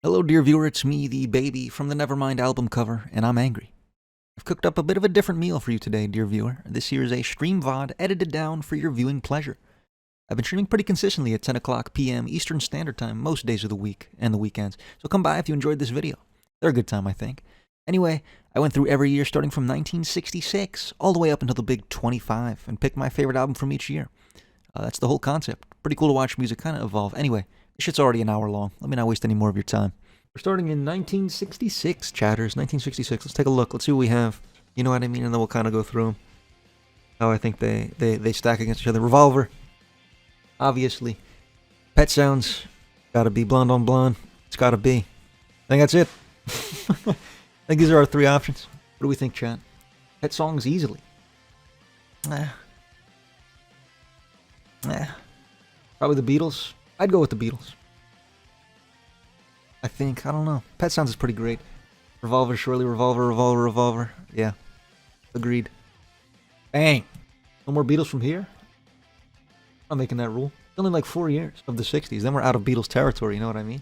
Hello, dear viewer, it's me, the baby from the Nevermind album cover, and I'm angry. I've cooked up a bit of a different meal for you today, dear viewer. This here is a stream VOD edited down for your viewing pleasure. I've been streaming pretty consistently at 10 o'clock p.m. Eastern Standard Time most days of the week and the weekends, so come by if you enjoyed this video. They're a good time, I think. Anyway, I went through every year starting from 1966 all the way up until the big 25 and picked my favorite album from each year. That's the whole concept. Pretty cool to watch music kind of evolve. Anyway, this shit's already an hour long. Let me not waste any more of your time. We're starting in 1966, chatters. 1966. Let's take a look. Let's see what we have. You know what I mean? And then we'll kind of go through them. How I think they stack against each other. Revolver. Obviously. Pet Sounds. Gotta be. Blonde on Blonde. It's gotta be. I think that's it. I think these are our three options. What do we think, chat? Pet Songs easily. Probably the Beatles. I'd go with the Beatles. I think. I don't know. Pet Sounds is pretty great. Revolver, surely. Revolver, Revolver, Revolver. Yeah. Agreed. Bang! No more Beatles from here? I'm making that rule. It's only like 4 years of the 60s. Then we're out of Beatles territory, you know what I mean?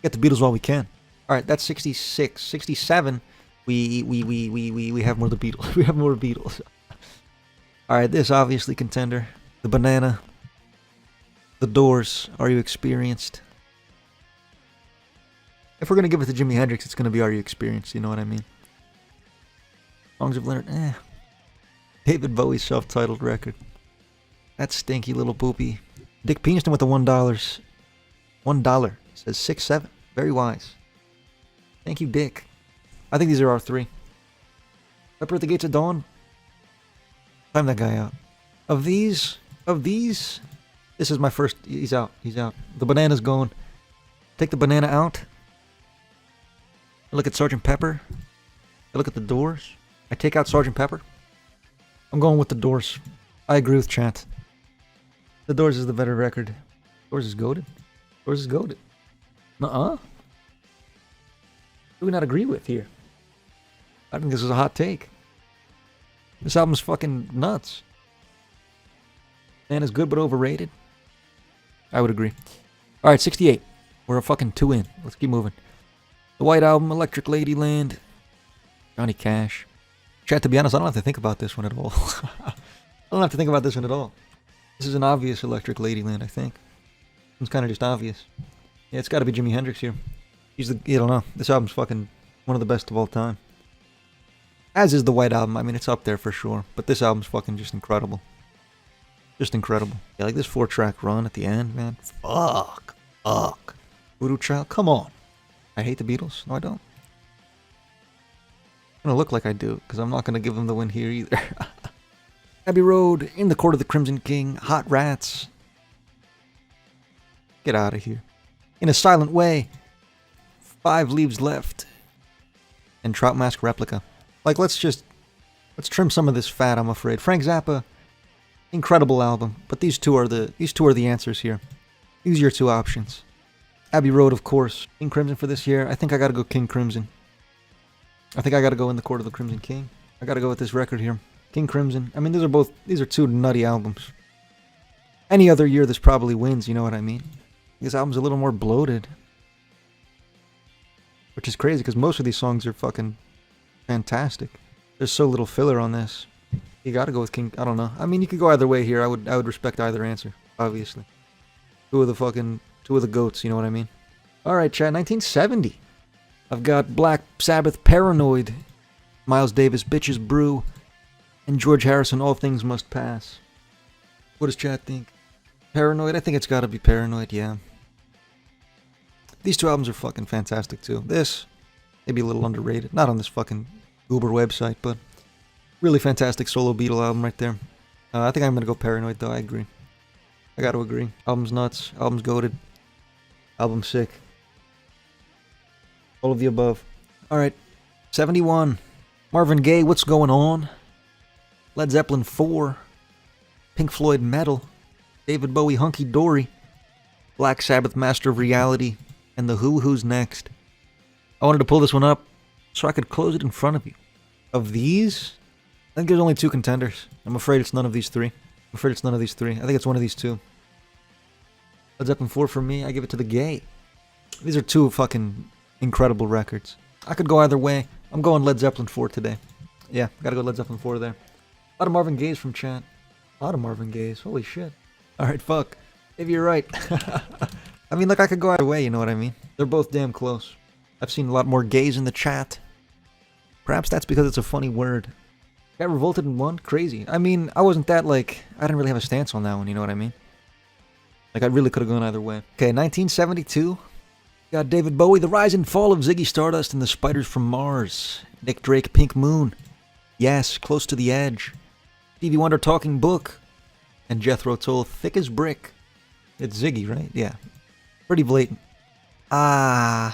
Get the Beatles while we can. Alright, that's 66. 67, we have more of the Beatles. We have more Beatles. Alright, this obviously contender. The Banana. The Doors. Are You Experienced? If we're going to give it to Jimi Hendrix, it's going to be Are You Experienced, you know what I mean? Songs of Leonard, David Bowie's self-titled record. That stinky little poopy. Dick Peniston with the $1. $1. Says 6-7. Very wise. Thank you, Dick. I think these are our three. Pepper at the Gates of Dawn. Time that guy out. Of these, this is my first. He's out. The Banana's going. Take the Banana out. I look at Sgt. Pepper. I look at the Doors. I take out Sgt. Pepper. I'm going with the Doors. I agree with chat. The Doors is the better record. Doors is goated. Doors is goated. Nuh-uh. What do we not agree with here? I think this is a hot take. This album's fucking nuts. Man is good but overrated. I would agree. Alright, 68. We're a fucking 2 in. Let's keep moving. The White Album, Electric Ladyland, Johnny Cash. Chat, to be honest, I don't have to think about this one at all. I don't have to think about this one at all. This is an obvious Electric Ladyland, I think. It's kind of just obvious. Yeah, it's got to be Jimi Hendrix here. He's the, I don't know. This album's fucking one of the best of all time. As is the White Album. I mean, it's up there for sure. But this album's fucking just incredible. Just incredible. Yeah, like this 4-track run at the end, man. Fuck. Voodoo Child, come on. I hate the Beatles. No, I don't. I'm gonna look like I do, because I'm not gonna give them the win here either. Abbey Road, In the Court of the Crimson King, Hot Rats. Get out of here. In a Silent Way, 5 Leaves Left, and Trout Mask Replica. Like, let's trim some of this fat, I'm afraid. Frank Zappa, incredible album, but these two are the answers here. These are your two options. Abbey Road, of course. King Crimson for this year. I think I gotta go King Crimson. I think I gotta go In the Court of the Crimson King. I gotta go with this record here. King Crimson. I mean, these are two nutty albums. Any other year this probably wins, you know what I mean? This album's a little more bloated. Which is crazy, because most of these songs are fucking fantastic. There's so little filler on this. You gotta go with King, I don't know. I mean, you could go either way here. I would respect either answer, obviously. Two of the goats, you know what I mean? Alright, chat, 1970. I've got Black Sabbath, Paranoid, Miles Davis, Bitches Brew, and George Harrison, All Things Must Pass. What does chat think? Paranoid? I think it's gotta be Paranoid, yeah. These two albums are fucking fantastic too. This, maybe a little underrated. Not on this fucking Uber website, but really fantastic solo Beatle album right there. I think I'm gonna go Paranoid though, I agree. I gotta agree. Album's nuts, album's goated, album's sick. All of the above. Alright, 71. Marvin Gaye, What's Going On? Led Zeppelin 4. Pink Floyd, Metal. David Bowie, Hunky Dory. Black Sabbath, Master of Reality. And The Who, Who's Next. I wanted to pull this one up so I could close it in front of you. Of these, I think there's only 2 contenders. I'm afraid it's none of these 3. I think it's one of these 2. Led Zeppelin 4 for me. I give it to the Gay. These are two fucking incredible records. I could go either way. I'm going Led Zeppelin 4 today. Yeah, gotta go Led Zeppelin 4 there. A lot of Marvin Gaye's from chat. A lot of Marvin Gaye's. Holy shit. Alright, fuck. Maybe you're right. I mean, like, I could go either way, you know what I mean? They're both damn close. I've seen a lot more gays in the chat. Perhaps that's because it's a funny word. Got revolted in one? Crazy. I mean, I wasn't that, like, I didn't really have a stance on that one, you know what I mean? Like, I really could have gone either way. Okay, 1972. Got David Bowie, The Rise and Fall of Ziggy Stardust and the Spiders from Mars. Nick Drake, Pink Moon. Yes, Close to the Edge. Stevie Wonder, Talking Book. And Jethro Tull, Thick as Brick. It's Ziggy, right? Yeah. Pretty blatant. But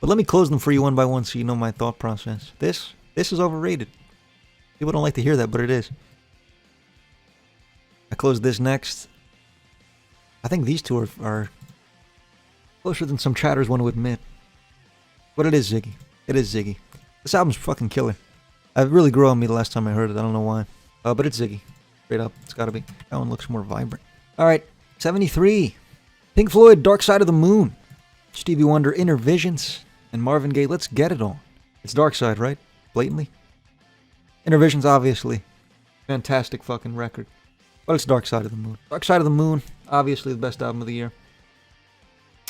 let me close them for you one by one so you know my thought process. This is overrated. People don't like to hear that, but it is. I close this next. I think these two are closer than some chatters want to admit. But it is Ziggy. It is Ziggy. This album's fucking killer. It really grew on me the last time I heard it. I don't know why. But it's Ziggy. Straight up. It's gotta be. That one looks more vibrant. Alright. 73. Pink Floyd, Dark Side of the Moon. Stevie Wonder, Inner Visions. And Marvin Gaye, Let's Get It On. It's Dark Side, right? Blatantly. Inner Visions, obviously. Fantastic fucking record. But it's Dark Side of the Moon. Dark Side of the Moon, obviously the best album of the year.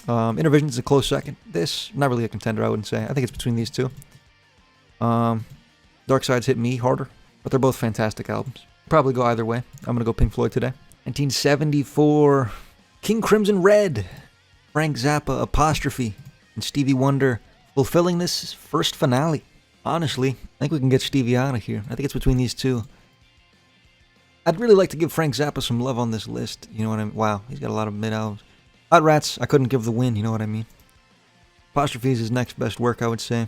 Inner Visions is a close second. This, not really a contender, I wouldn't say. I think it's between these two. Dark Side's hit me harder, but they're both fantastic albums. Probably go either way. I'm gonna go Pink Floyd today. 1974, King Crimson Red, Frank Zappa, Apostrophe, and Stevie Wonder fulfilling this first finale. Honestly, I think we can get Stevie out of here. I think it's between these two. I'd really like to give Frank Zappa some love on this list. You know what I mean? Wow, he's got a lot of mid-albums. Hot Rats, I couldn't give the win, you know what I mean? Apostrophe is his next best work, I would say.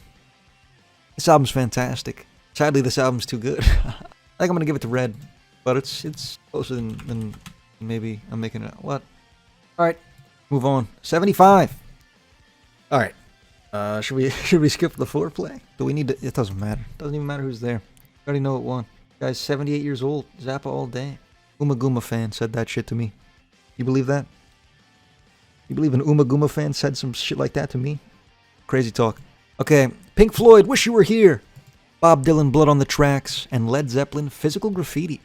This album's fantastic. Sadly, this album's too good. I think I'm going to give it to Red, but it's closer than maybe I'm making it. What? Alright, move on. 75. Alright. Should we skip the foreplay? Do we need to? It doesn't matter. It doesn't even matter who's there. I already know it won. Guy's 78 years old. Zappa all day. Uma Guma fan said that shit to me. You believe that? You believe an Uma Guma fan said some shit like that to me? Crazy talk. Okay, Pink Floyd, Wish You Were Here. Bob Dylan, Blood on the Tracks. And Led Zeppelin, Physical Graffiti.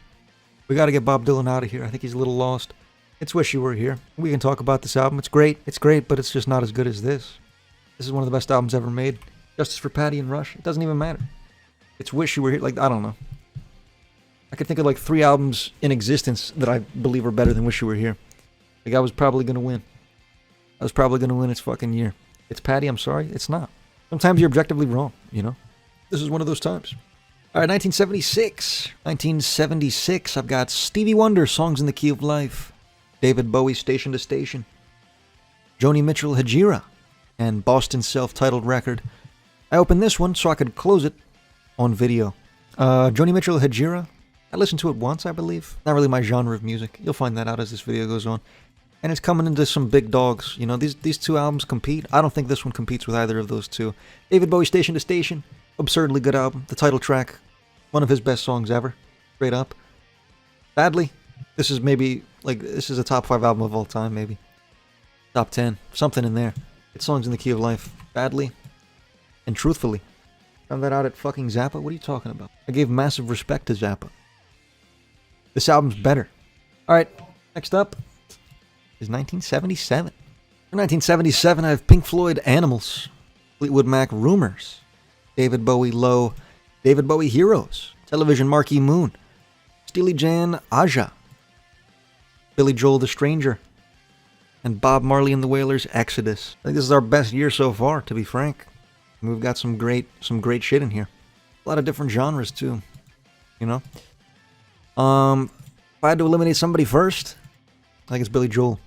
We gotta get Bob Dylan out of here. I think he's a little lost. It's Wish You Were Here. We can talk about this album. It's great. It's great, but it's just not as good as this. This is one of the best albums ever made. Justice for Patty and Rush. It doesn't even matter. It's Wish You Were Here. Like, I don't know. I could think of like 3 albums in existence that I believe are better than Wish You Were Here. Like, I was probably gonna win. I was probably gonna win its fucking year. It's Patty, I'm sorry. It's not. Sometimes you're objectively wrong, you know? This is one of those times. Alright, 1976. 1976, I've got Stevie Wonder, Songs in the Key of Life. David Bowie, Station to Station. Joni Mitchell, Hajira. And Boston's self-titled record. I opened this one so I could close it on video. Joni Mitchell, Hajira. I listened to it once, I believe. Not really my genre of music. You'll find that out as this video goes on. And it's coming into some big dogs. You know, these two albums compete. I don't think this one competes with either of those two. David Bowie, Station to Station. Absurdly good album. The title track. One of his best songs ever. Straight up. Sadly, this is maybe, like, this is a top 5 album of all time, maybe. Top 10. Something in there. It's Songs in the Key of Life. Badly. And truthfully. Found that out at fucking Zappa? What are you talking about? I gave massive respect to Zappa. This album's better. Alright, next up is 1977. For 1977, I have Pink Floyd, Animals. Fleetwood Mac, Rumors. David Bowie, Low. David Bowie, Heroes. Television Marquee Moon. Steely Jan, Aja. Billy Joel, The Stranger. And Bob Marley and the Wailers, Exodus. I think this is our best year so far, to be frank. And we've got some great shit in here. A lot of different genres, too. You know? If I had to eliminate somebody first, I think it's Billy Joel.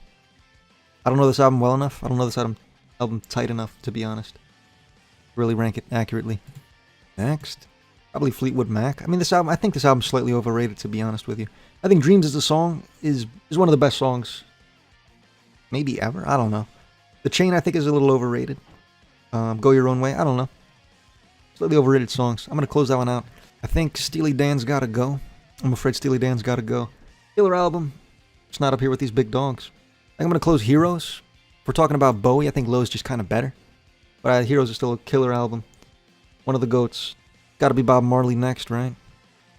I don't know this album well enough. I don't know this album tight enough, to be honest. Really rank it accurately. Next, probably Fleetwood Mac. I mean, I think this album's slightly overrated, to be honest with you. I think Dreams as a song is one of the best songs maybe ever. I don't know. The Chain, I think, is a little overrated. Go Your Own Way. I don't know. Slightly overrated songs. I'm going to close that one out. I think Steely Dan's Gotta Go. I'm afraid Steely Dan's Gotta Go. Killer album. It's not up here with these big dogs. I think I'm going to close Heroes. we're talking about Bowie, I think Low's just kind of better. But Heroes is still a killer album. One of the GOATs. Gotta be Bob Marley next, right?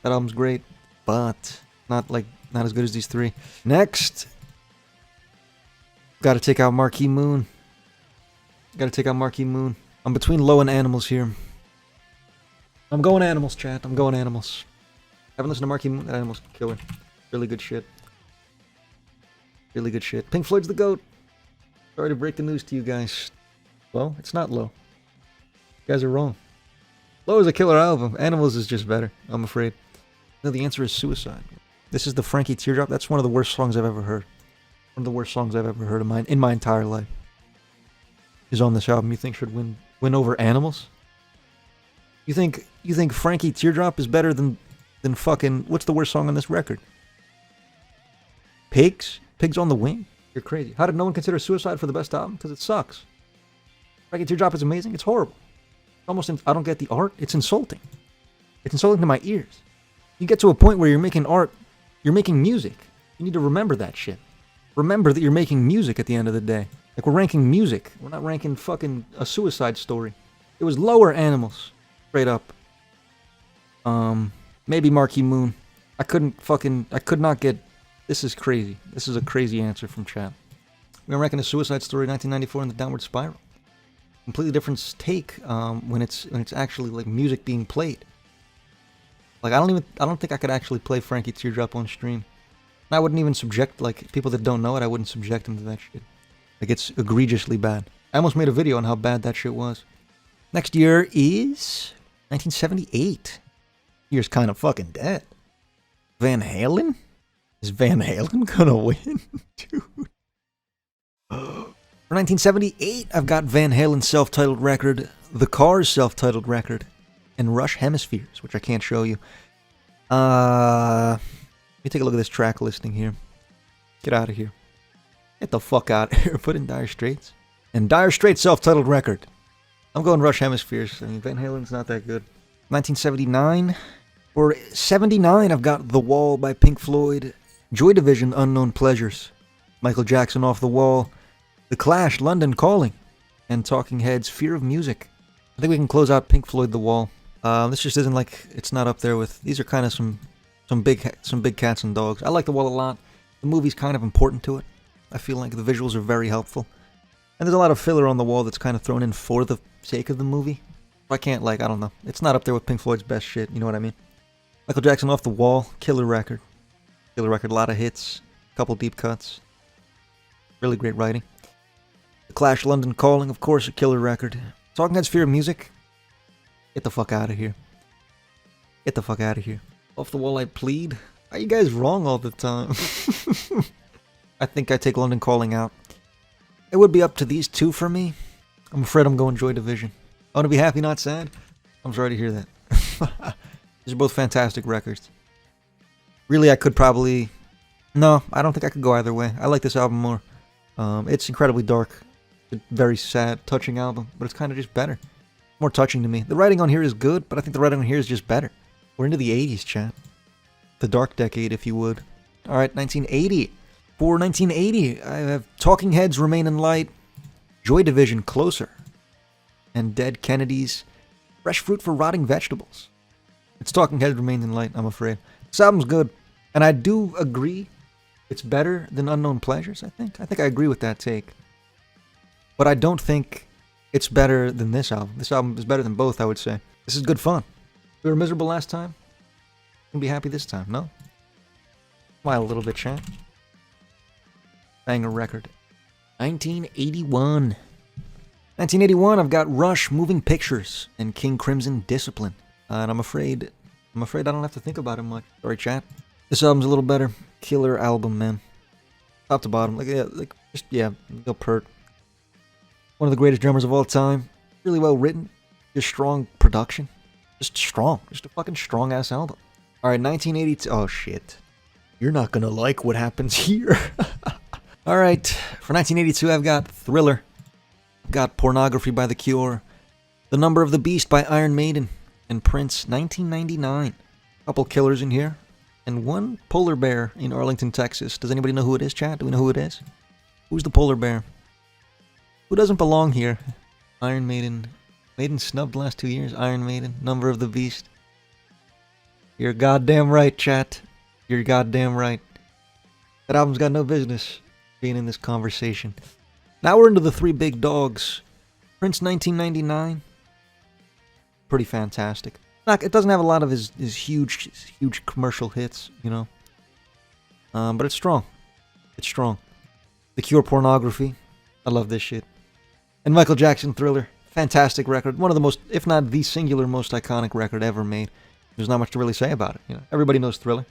That album's great. But not as good as these three. Next. Gotta take out Marquee Moon. Gotta take out Marquee Moon. I'm between Low and Animals here. I'm going Animals, chat. I'm going Animals. Haven't listened to Marquee Moon. That Animals killer. Really good shit. Really good shit. Pink Floyd's the GOAT. Sorry to break the news to you guys. Well, it's not Low. You guys are wrong. Low is a killer album. Animals is just better, I'm afraid. No, the answer is Suicide. This is the Frankie Teardrop. That's one of the worst songs I've ever heard. One of the worst songs I've ever heard in my entire life. Is on this album. You think should win over Animals? You think Frankie Teardrop is better than fucking what's the worst song on this record? Pigs? Pigs on the Wing? You're crazy. How did no one consider Suicide for the best album? Because it sucks. Frankie Teardrop is amazing. It's horrible. Almost, I don't get the art. It's insulting. It's insulting to my ears. You get to a point where you're making art, you're making music. You need to remember that shit. Remember that you're making music at the end of the day. Like, we're ranking music. We're not ranking fucking a Suicide Story. It was lower Animals. Straight up. Maybe Marquee Moon. I could not get... This is crazy. This is a crazy answer from chat. We're ranking a Suicide Story 1994 in the Downward Spiral. Completely different take when it's actually like music being played. Like, I don't think I could actually play Frankie Teardrop on stream. And I wouldn't even subject, like, people that don't know it, I wouldn't subject them to that shit. Like, it's egregiously bad. I almost made a video on how bad that shit was. Next year is 1978. Year's kind of fucking dead. Van Halen? Is Van Halen gonna win? Dude. For 1978, I've got Van Halen's self-titled record, The Cars' self-titled record, and Rush Hemispheres, which I can't show you. Let me take a look at this track listing here. Get out of here. Get the fuck out of here. Put in Dire Straits. And Dire Straits' self-titled record. I'm going Rush Hemispheres. I mean, Van Halen's not that good. 1979. For 79, I've got The Wall by Pink Floyd, Joy Division, Unknown Pleasures, Michael Jackson, Off the Wall, The Clash, London Calling, and Talking Heads, Fear of Music. I think we can close out Pink Floyd, The Wall. This just isn't like, it's not up there with, these are kind of some big cats and dogs. I like The Wall a lot. The movie's kind of important to it. I feel like the visuals are very helpful. And there's a lot of filler on The Wall that's kind of thrown in for the sake of the movie. I can't, like, I don't know. It's not up there with Pink Floyd's best shit, you know what I mean? Michael Jackson, Off the Wall, killer record. Killer record, a lot of hits, a couple deep cuts. Really great writing. The Clash, London Calling, of course, a killer record. Talking Heads, Fear of Music. Get the fuck out of here. Get the fuck out of here. Off the Wall, I Plead. Are you guys wrong all the time? I think I take London Calling out. It would be up to these two for me. I'm afraid I'm going Joy Division. I want to be happy, not sad. I'm sorry to hear that. These are both fantastic records. Really, I could probably... No, I don't think I could go either way. I like this album more. It's incredibly dark. It's a very sad, touching album, but it's kind of just better. More touching to me. The writing on here is good, but I think the writing on here is just better. We're into the 80s, chat. The dark decade, if you would. Alright, 1980. For 1980, I have Talking Heads, Remain in Light, Joy Division, Closer, and Dead Kennedys, Fresh Fruit for Rotting Vegetables. It's Talking Heads, Remain in Light, I'm afraid. This album's good, and I do agree it's better than Unknown Pleasures, I think. I think I agree with that take. But I don't think it's better than this album. This album is better than both, I would say. This is good fun. We were miserable last time. We'll be happy this time, no? Smile a little bit, chat. Banger record. 1981. 1981, I've got Rush, Moving Pictures, and King Crimson, Discipline. And I'm afraid I don't have to think about it much. Sorry, chat. This album's a little better. Killer album, man. Top to bottom. Go pert. One of the greatest drummers of all time. Really well written. Just strong production. Just strong. Just a fucking strong-ass album. Alright, 1982. Oh, shit. You're not gonna like what happens here. Alright, for 1982, I've got Thriller. I've got Pornography by The Cure. The Number of the Beast by Iron Maiden. And Prince, 1999. Couple killers in here. And one polar bear in Arlington, Texas. Does anybody know who it is, chat? Do we know who it is? Who's the polar bear? Who doesn't belong here? Iron Maiden. Maiden snubbed last 2 years. Iron Maiden. Number of the Beast. You're goddamn right, chat. You're goddamn right. That album's got no business being in this conversation. Now we're into the three big dogs. Prince 1999. Pretty fantastic. It doesn't have a lot of his huge commercial hits, you know. But it's strong. It's strong. The Cure, Pornography. I love this shit. And Michael Jackson, Thriller. Fantastic record. One of the most, if not the singular most iconic record ever made. There's not much to really say about it. You know, everybody knows Thriller.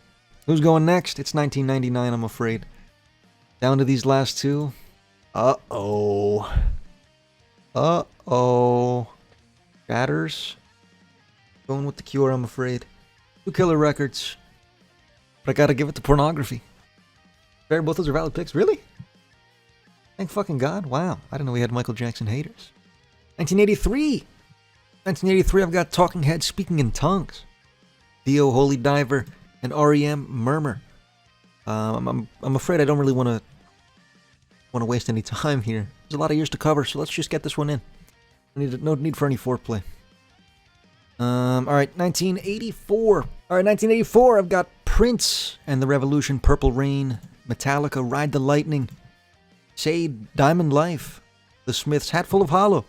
Who's going next? It's 1999, I'm afraid. Down to these last two. Uh-oh. Uh-oh. Shatters. Going with The Cure, I'm afraid. Two killer records. But I gotta give it to Pornography. Fair, both those are valid picks. Really? Thank fucking God. Wow. I didn't know we had Michael Jackson haters. 1983. 1983, I've got Talking Heads Speaking in Tongues. Dio, Holy Diver, and REM, Murmur. I'm afraid I don't really want to waste any time here. There's a lot of years to cover, so let's just get this one in. No need for any foreplay. Alright, 1984. Alright, 1984, I've got Prince and the Revolution, Purple Rain, Metallica, Ride the Lightning, Sade, Diamond Life, The Smiths, Hatful of Hollow,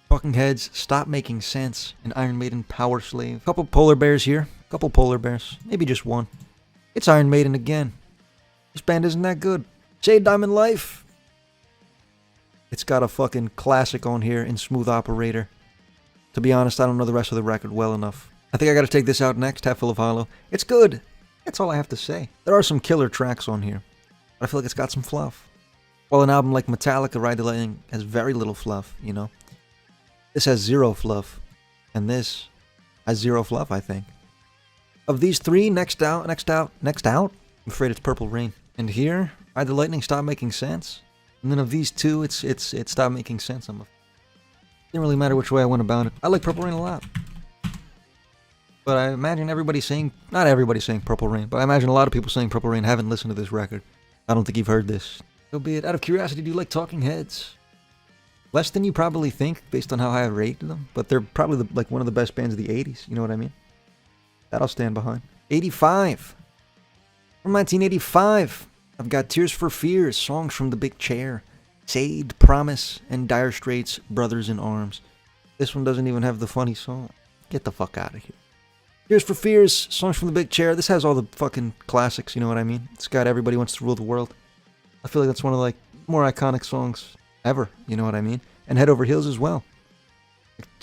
Talking Heads, Stop Making Sense, and Iron Maiden, Power Slave. Couple polar bears here. Couple polar bears. Maybe just one. It's Iron Maiden again. This band isn't that good. Sade, Diamond Life. It's got a fucking classic on here in Smooth Operator. To be honest, I don't know the rest of the record well enough. I think I gotta take this out next, Hatful of Hollow. It's good. That's all I have to say. There are some killer tracks on here, but I feel like it's got some fluff. While an album like Metallica, Ride the Lightning, has very little fluff, you know? This has zero fluff, and this has zero fluff, I think. Of these three, next out, I'm afraid it's Purple Rain. And here, Ride the Lightning, Stop Making Sense. And then of these two, it's Stop Making Sense. Didn't really matter which way I went about it. I like Purple Rain a lot. But I imagine everybody saying, not everybody saying Purple Rain, but I imagine a lot of people saying Purple Rain haven't listened to this record. I don't think you've heard this. So be it. Out of curiosity, do you like Talking Heads? Less than you probably think, based on how high I rated them. But they're probably like one of the best bands of the 80s. You know what I mean? That I'll stand behind. 85. From 1985, I've got Tears for Fears, Songs from the Big Chair, Sade, Promise, and Dire Straits, Brothers in Arms. This one doesn't even have the funny song. Get the fuck out of here. Tears for Fears, Songs from the Big Chair. This has all the fucking classics, you know what I mean? It's got Everybody Wants to Rule the World. I feel like that's one of like more iconic songs ever, you know what I mean? And Head Over Heels as well.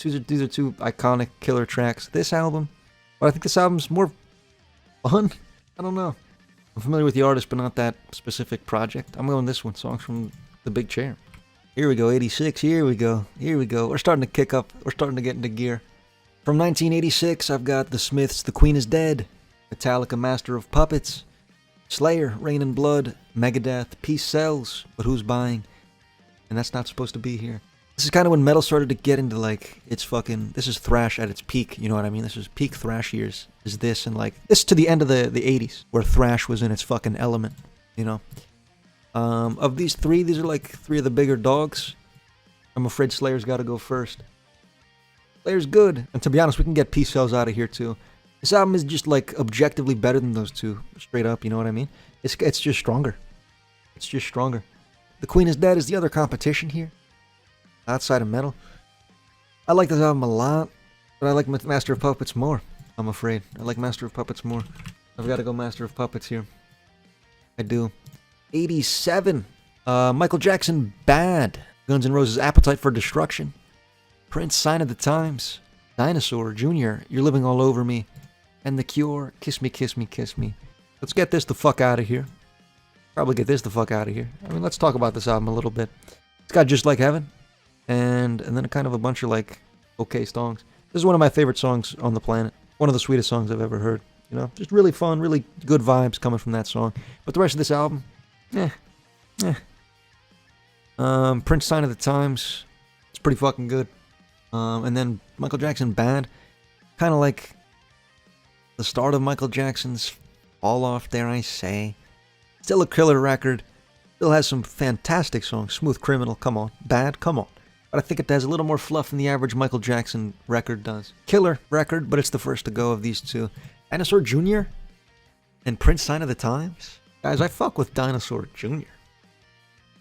These are two iconic killer tracks. This album, but I think this album's more fun. I don't know. I'm familiar with the artist, but not that specific project. I'm going this one, Songs from the Big Chair. Here we go, 86. Here we go. Here we go. We're starting to kick up. We're starting to get into gear. From 1986, I've got The Smiths, The Queen is Dead, Metallica, Master of Puppets, Slayer, Rain and Blood, Megadeth, Peace Sells, But Who's Buying? And that's not supposed to be here. This is kind of when metal started to get into like, it's fucking, this is thrash at its peak, you know what I mean? This is peak thrash years, is this, and like, this to the end of the 80s, where thrash was in its fucking element, you know? Of these three, these are like three of the bigger dogs. I'm afraid Slayer's gotta go first. Slayer's good, and to be honest, we can get Peace Sells out of here too. This album is just like objectively better than those two, straight up, you know what I mean? It's just stronger. It's just stronger. The Queen is Dead is the other competition here, outside of metal. I like this album a lot, but I like Master of Puppets more, I'm afraid. I like Master of Puppets more. I've got to go Master of Puppets here. I do. 87. Michael Jackson, Bad. Guns N' Roses, Appetite for Destruction. Prince, Sign of the Times. Dinosaur, Jr., You're Living All Over Me. And The Cure, Kiss Me, Kiss Me, Kiss Me. Let's get this the fuck out of here. Probably get this the fuck out of here. I mean, let's talk about this album a little bit. It's got Just Like Heaven. And then kind of a bunch of like okay songs. This is one of my favorite songs on the planet. One of the sweetest songs I've ever heard. You know, just really fun, really good vibes coming from that song. But the rest of this album, Prince, Sign of the Times, it's pretty fucking good. And then Michael Jackson, Bad, kind of like the start of Michael Jackson's fall off, dare I say. Still a killer record. Still has some fantastic songs. Smooth Criminal, come on. Bad, come on. But I think it has a little more fluff than the average Michael Jackson record does. Killer record, but it's the first to go of these two. Dinosaur Jr. and Prince Sign of the Times. Guys, I fuck with Dinosaur Jr.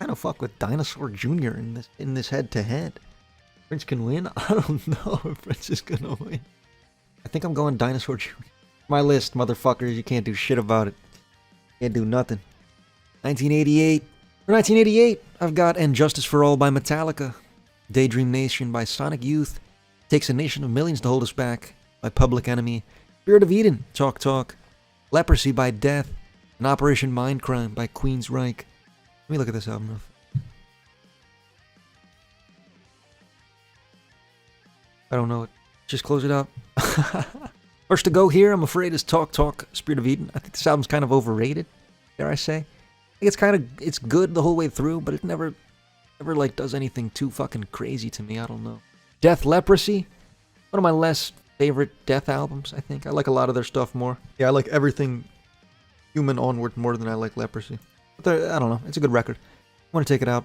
I don't fuck with Dinosaur Jr. in this head-to-head. Prince can win? I don't know if Prince is gonna win. I think I'm going Dinosaur Jr. My list, motherfuckers. You can't do shit about it. Can't do nothing. 1988. For 1988, I've got And Justice for All by Metallica. Daydream Nation by Sonic Youth. Takes a Nation of Millions to Hold Us Back by Public Enemy. Spirit of Eden, Talk Talk. Leprosy by Death. And Operation Mindcrime by Queensryche. Let me look at this album. I don't know it. Just close it up. First to go here, I'm afraid, is Talk Talk, Spirit of Eden. I think this album's kind of overrated, dare I say. I think it's good the whole way through, but it never like does anything too fucking crazy to me. I don't know. Death Leprosy, one of my less favorite Death albums, I think. I like a lot of their stuff more. Yeah, I like everything Human Onward more than I like Leprosy. But I don't know, it's a good record. I want to take it out,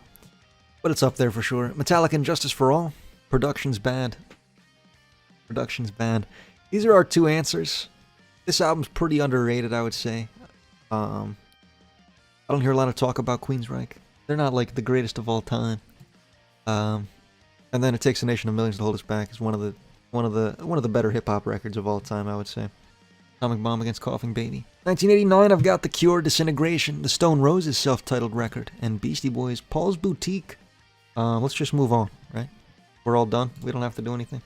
but it's up there for sure. Metallica and Justice for All, Production's bad. Production's bad. These are our two answers. This album's pretty underrated, I would say. I don't hear a lot of talk about Queensryche. They're not like the greatest of all time. And then It Takes a Nation of Millions to Hold Us Back is one of the better hip hop records of all time, I would say. Atomic Bomb Against Coughing Baby. 1989, I've got The Cure, Disintegration, the Stone Roses self-titled record, and Beastie Boys, Paul's Boutique. Let's just move on, right? We're all done. We don't have to do anything.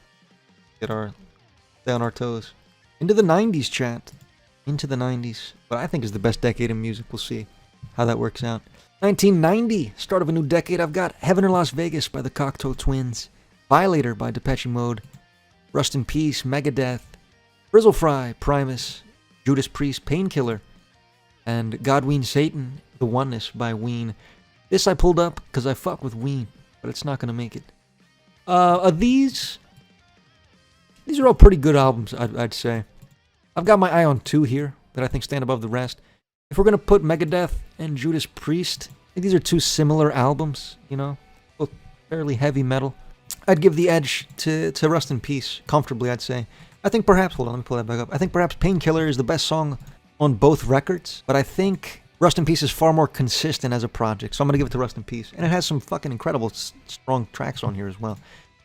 Stay on our toes. Into the 90s, chat. Into the 90s. What I think is the best decade in music. We'll see how that works out. 1990, start of a new decade. I've got Heaven or Las Vegas by the Cocteau Twins. Violator by Depeche Mode. Rust in Peace, Megadeth. Frizzle Fry, Primus. Judas Priest, Painkiller. And Godween Satan, The Oneness by Ween. This I pulled up because I fuck with Ween, but it's not going to make it. These are all pretty good albums, I'd say. I've got my eye on two here that I think stand above the rest. If we're going to put Megadeth and Judas Priest, I think these are two similar albums, you know, both fairly heavy metal. I'd give the edge to Rust in Peace, comfortably, I'd say. I think perhaps, hold on, let me pull that back up. I think perhaps Painkiller is the best song on both records, but I think Rust in Peace is far more consistent as a project, so I'm going to give it to Rust in Peace. And it has some fucking incredible, strong tracks on here as well.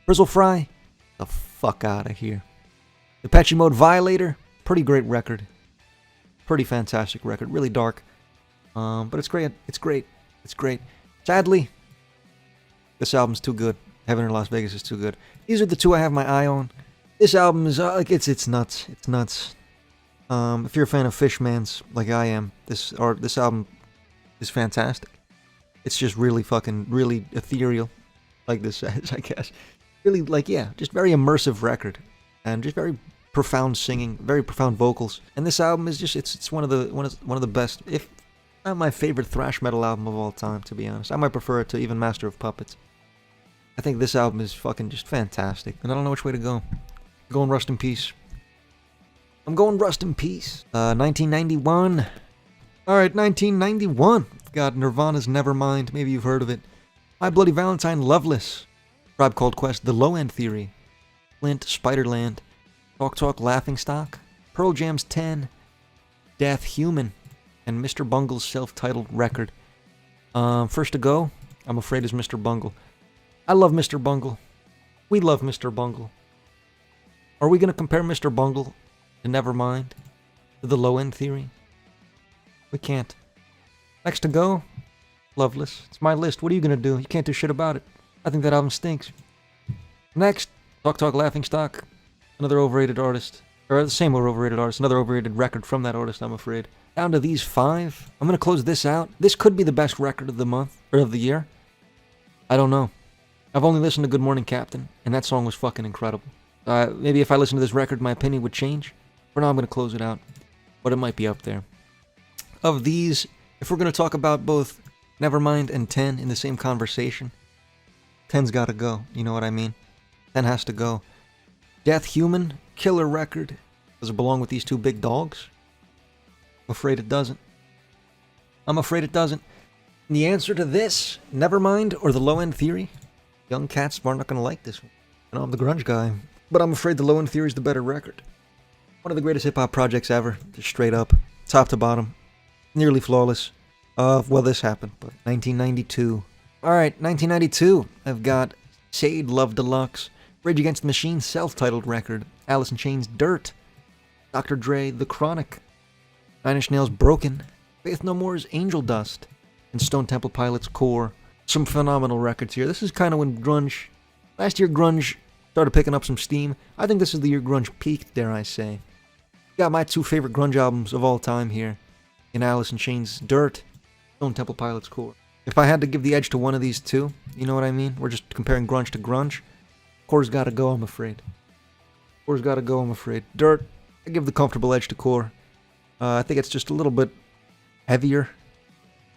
Frizzle Fry, the fuck out of here. Depeche Mode, Violator, pretty great record. Pretty fantastic record, really dark. But it's great, it's great, it's great. Sadly, this album's too good. Heaven or Las Vegas is too good. These are the two I have my eye on. This album is, it's nuts, it's nuts. If you're a fan of Fishmans, like I am, this album is fantastic. It's just really ethereal, like this says, I guess. Really, like, yeah, just very immersive record, and just very profound singing, very profound vocals. And this album is just, it's one of the best, if not my favorite thrash metal album of all time, to be honest. I might prefer it to even Master of Puppets. I think this album is fucking just fantastic, and I don't know which way to go. I'm going Rust in Peace. I'm going Rust in Peace. 1991. Alright, 1991. Got Nirvana's Nevermind. Maybe you've heard of it. My Bloody Valentine, Loveless. Tribe Called Quest, The Low End Theory. Flint, Spiderland. Talk Talk, Laughingstock. Pearl Jam's 10. Death, Human. And Mr. Bungle's self-titled record. First to go, I'm afraid, is Mr. Bungle. I love Mr. Bungle. We love Mr. Bungle. Are we going to compare Mr. Bungle to Nevermind? To The Low End Theory? We can't. Next to go, Loveless. It's my list. What are you going to do? You can't do shit about it. I think that album stinks. Next, Talk Talk, Laughingstock. Another overrated artist. Or the same overrated artist. Another overrated record from that artist, I'm afraid. Down to these 5. I'm going to close this out. This could be the best record of the month. Or of the year. I don't know. I've only listened to Good Morning Captain. And that song was fucking incredible. Maybe if I listened to this record, my opinion would change. For now, I'm going to close it out. But it might be up there. Of these, if we're going to talk about both Nevermind and 10 in the same conversation, 10's got to go. You know what I mean? 10 has to go. Death, Human, killer record. Does it belong with these two big dogs? I'm afraid it doesn't. I'm afraid it doesn't. And the answer to this, Nevermind or the Low End Theory? Young cats are not going to like this one. I know I'm the grunge guy, but I'm afraid the Low End Theory is the better record. One of the greatest hip-hop projects ever, just straight up, top to bottom, nearly flawless. Well, this happened, but 1992. Alright, 1992, I've got Sade Love Deluxe, Rage Against the Machine self-titled record, Alice in Chains' Dirt, Dr. Dre, The Chronic, Nine Inch Nails' Broken, Faith No More's Angel Dust, and Stone Temple Pilots' Core. Some phenomenal records here. This is kind of when grunge, last year grunge started picking up some steam. I think this is the year grunge peaked, dare I say. Got my two favorite grunge albums of all time here, in Alice in Chains' Dirt, Stone Temple Pilots' Core. If I had to give the edge to one of these two, you know what I mean? We're just comparing grunge to grunge. Core's gotta go, I'm afraid. Core's gotta go, I'm afraid. Dirt, I give the comfortable edge to Core. I think it's just a little bit heavier.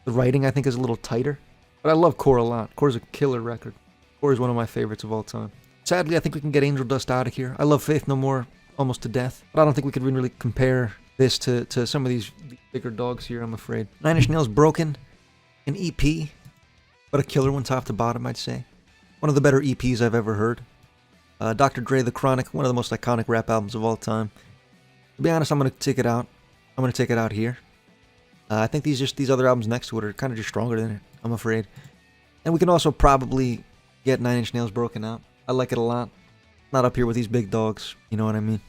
The writing, I think, is a little tighter. But I love Core a lot. Core's a killer record. Core is one of my favorites of all time. Sadly, I think we can get Angel Dust out of here. I love Faith No More almost to death. But I don't think we could really compare this to some of these bigger dogs here, I'm afraid. Nine Inch Nails' Broken, an EP, but a killer one top to bottom, I'd say. One of the better EPs I've ever heard. Dr. Dre, The Chronic, one of the most iconic rap albums of all time. To be honest, I'm going to take it out. I'm going to take it out here. I think these other albums next to it are kind of just stronger than it, I'm afraid. And we can also probably get Nine Inch Nails Broken out. I like it a lot. Not up here with these big dogs, you know what I mean?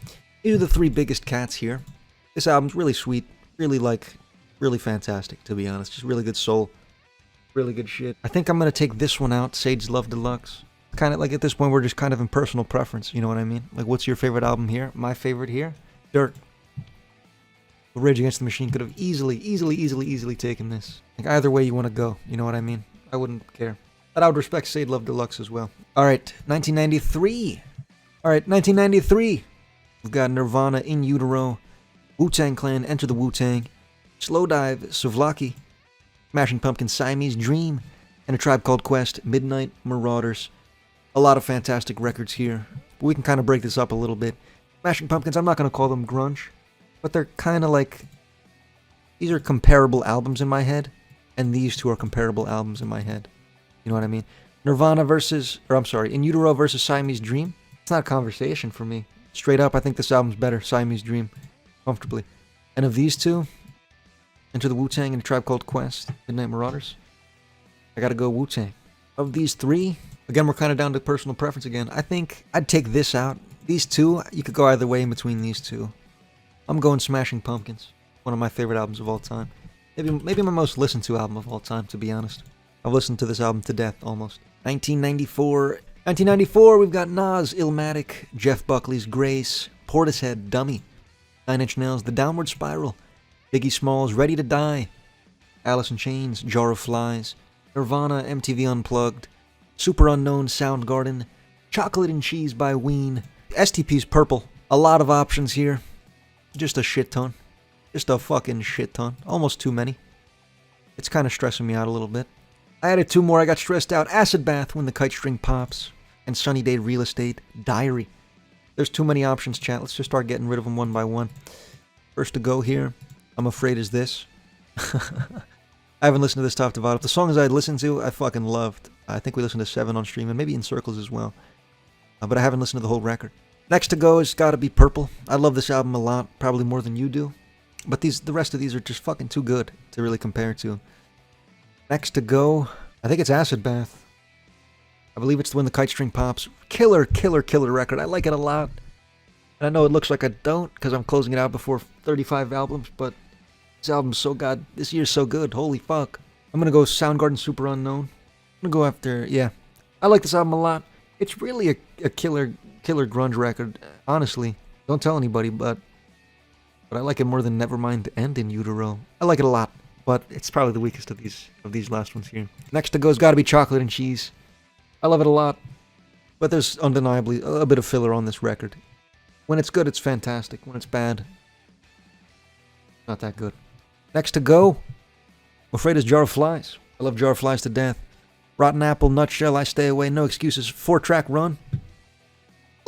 These are the three biggest cats here. This album's really sweet, really fantastic, to be honest. Just really good soul, really good shit. I think I'm going to take this one out, Sade's Love Deluxe. Kind of like at this point, we're just kind of in personal preference, you know what I mean? Like, what's your favorite album here? My favorite here? Dirt. Rage Against the Machine could have easily taken this. Like, either way you want to go, you know what I mean? I wouldn't care. But I would respect Sade Love Deluxe as well. Alright, 1993. Alright, 1993. We've got Nirvana, In Utero, Wu-Tang Clan, Enter the Wu-Tang, Slowdive, Souvlaki, Smashing Pumpkins, Siamese Dream, and A Tribe Called Quest, Midnight Marauders. A lot of fantastic records here. But we can kind of break this up a little bit. Smashing Pumpkins, I'm not going to call them grunge, but they're kind of like, these are comparable albums in my head, and these two are comparable albums in my head. You know what I mean? Nirvana In Utero versus Siamese Dream. It's not a conversation for me. Straight up, I think this album's better, Siamese Dream, comfortably. And of these two, Enter the Wu-Tang and A Tribe Called Quest, Midnight Marauders, I gotta go Wu-Tang. Of these three, again, we're kind of down to personal preference again. I think I'd take this out. These two, you could go either way in between these two. I'm going Smashing Pumpkins, one of my favorite albums of all time. Maybe my most listened to album of all time, to be honest. I've listened to this album to death, almost. 1994. 1994, we've got Nas, Illmatic, Jeff Buckley's Grace, Portishead, Dummy, Nine Inch Nails, The Downward Spiral, Biggie Smalls, Ready to Die, Alice in Chains, Jar of Flies, Nirvana, MTV Unplugged, Super Unknown, Soundgarden, Chocolate and Cheese by Ween, STP's Purple. A lot of options here. Just a shit ton. Just a fucking shit ton. Almost too many. It's kind of stressing me out a little bit. I added two more, I got stressed out. Acid Bath, When the Kite String Pops, and Sunny Day Real Estate, Diary. There's too many options, chat. Let's just start getting rid of them one by one. First to go here, I'm afraid, is this. I haven't listened to this top to bottom. The songs I listened to, I fucking loved. I think we listened to 7 on stream, and maybe In Circles as well. But I haven't listened to the whole record. Next to go has got to be Purple. I love this album a lot, probably more than you do. But the rest of these are just fucking too good to really compare to. Next to go, I think it's Acid Bath. I believe it's When the Kite String Pops. Killer record. I like it a lot. And I know it looks like I don't because I'm closing it out before 35 albums, but this year's so good. Holy fuck. I'm gonna go Soundgarden, Super Unknown. I'm gonna go after, yeah. I like this album a lot. It's really a killer grunge record, honestly. Don't tell anybody, but I like it more than Nevermind and In Utero. I like it a lot. But it's probably the weakest of these last ones here. Next to go's got to be Chocolate and Cheese. I love it a lot. But there's undeniably a bit of filler on this record. When it's good, it's fantastic. When it's bad, not that good. Next to go, I'm afraid is Jar of Flies. I love Jar of Flies to death. Rotten Apple, Nutshell, I Stay Away, No Excuses, 4-track run.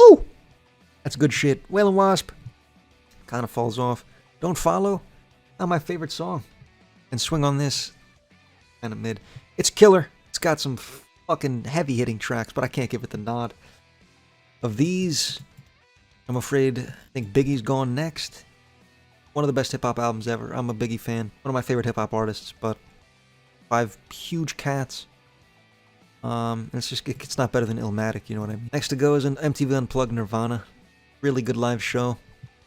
Ooh! That's good shit. Whale and Wasp kind of falls off. Don't Follow, not my favorite song. And Swing on This, kind of mid. It's killer. It's got some fucking heavy-hitting tracks, but I can't give it the nod. Of these, I'm afraid, I think Biggie's Gone Next. One of the best hip-hop albums ever. I'm a Biggie fan. One of my favorite hip-hop artists, but 5 huge cats. It's not better than Illmatic, you know what I mean? Next to go is an MTV Unplugged Nirvana. Really good live show.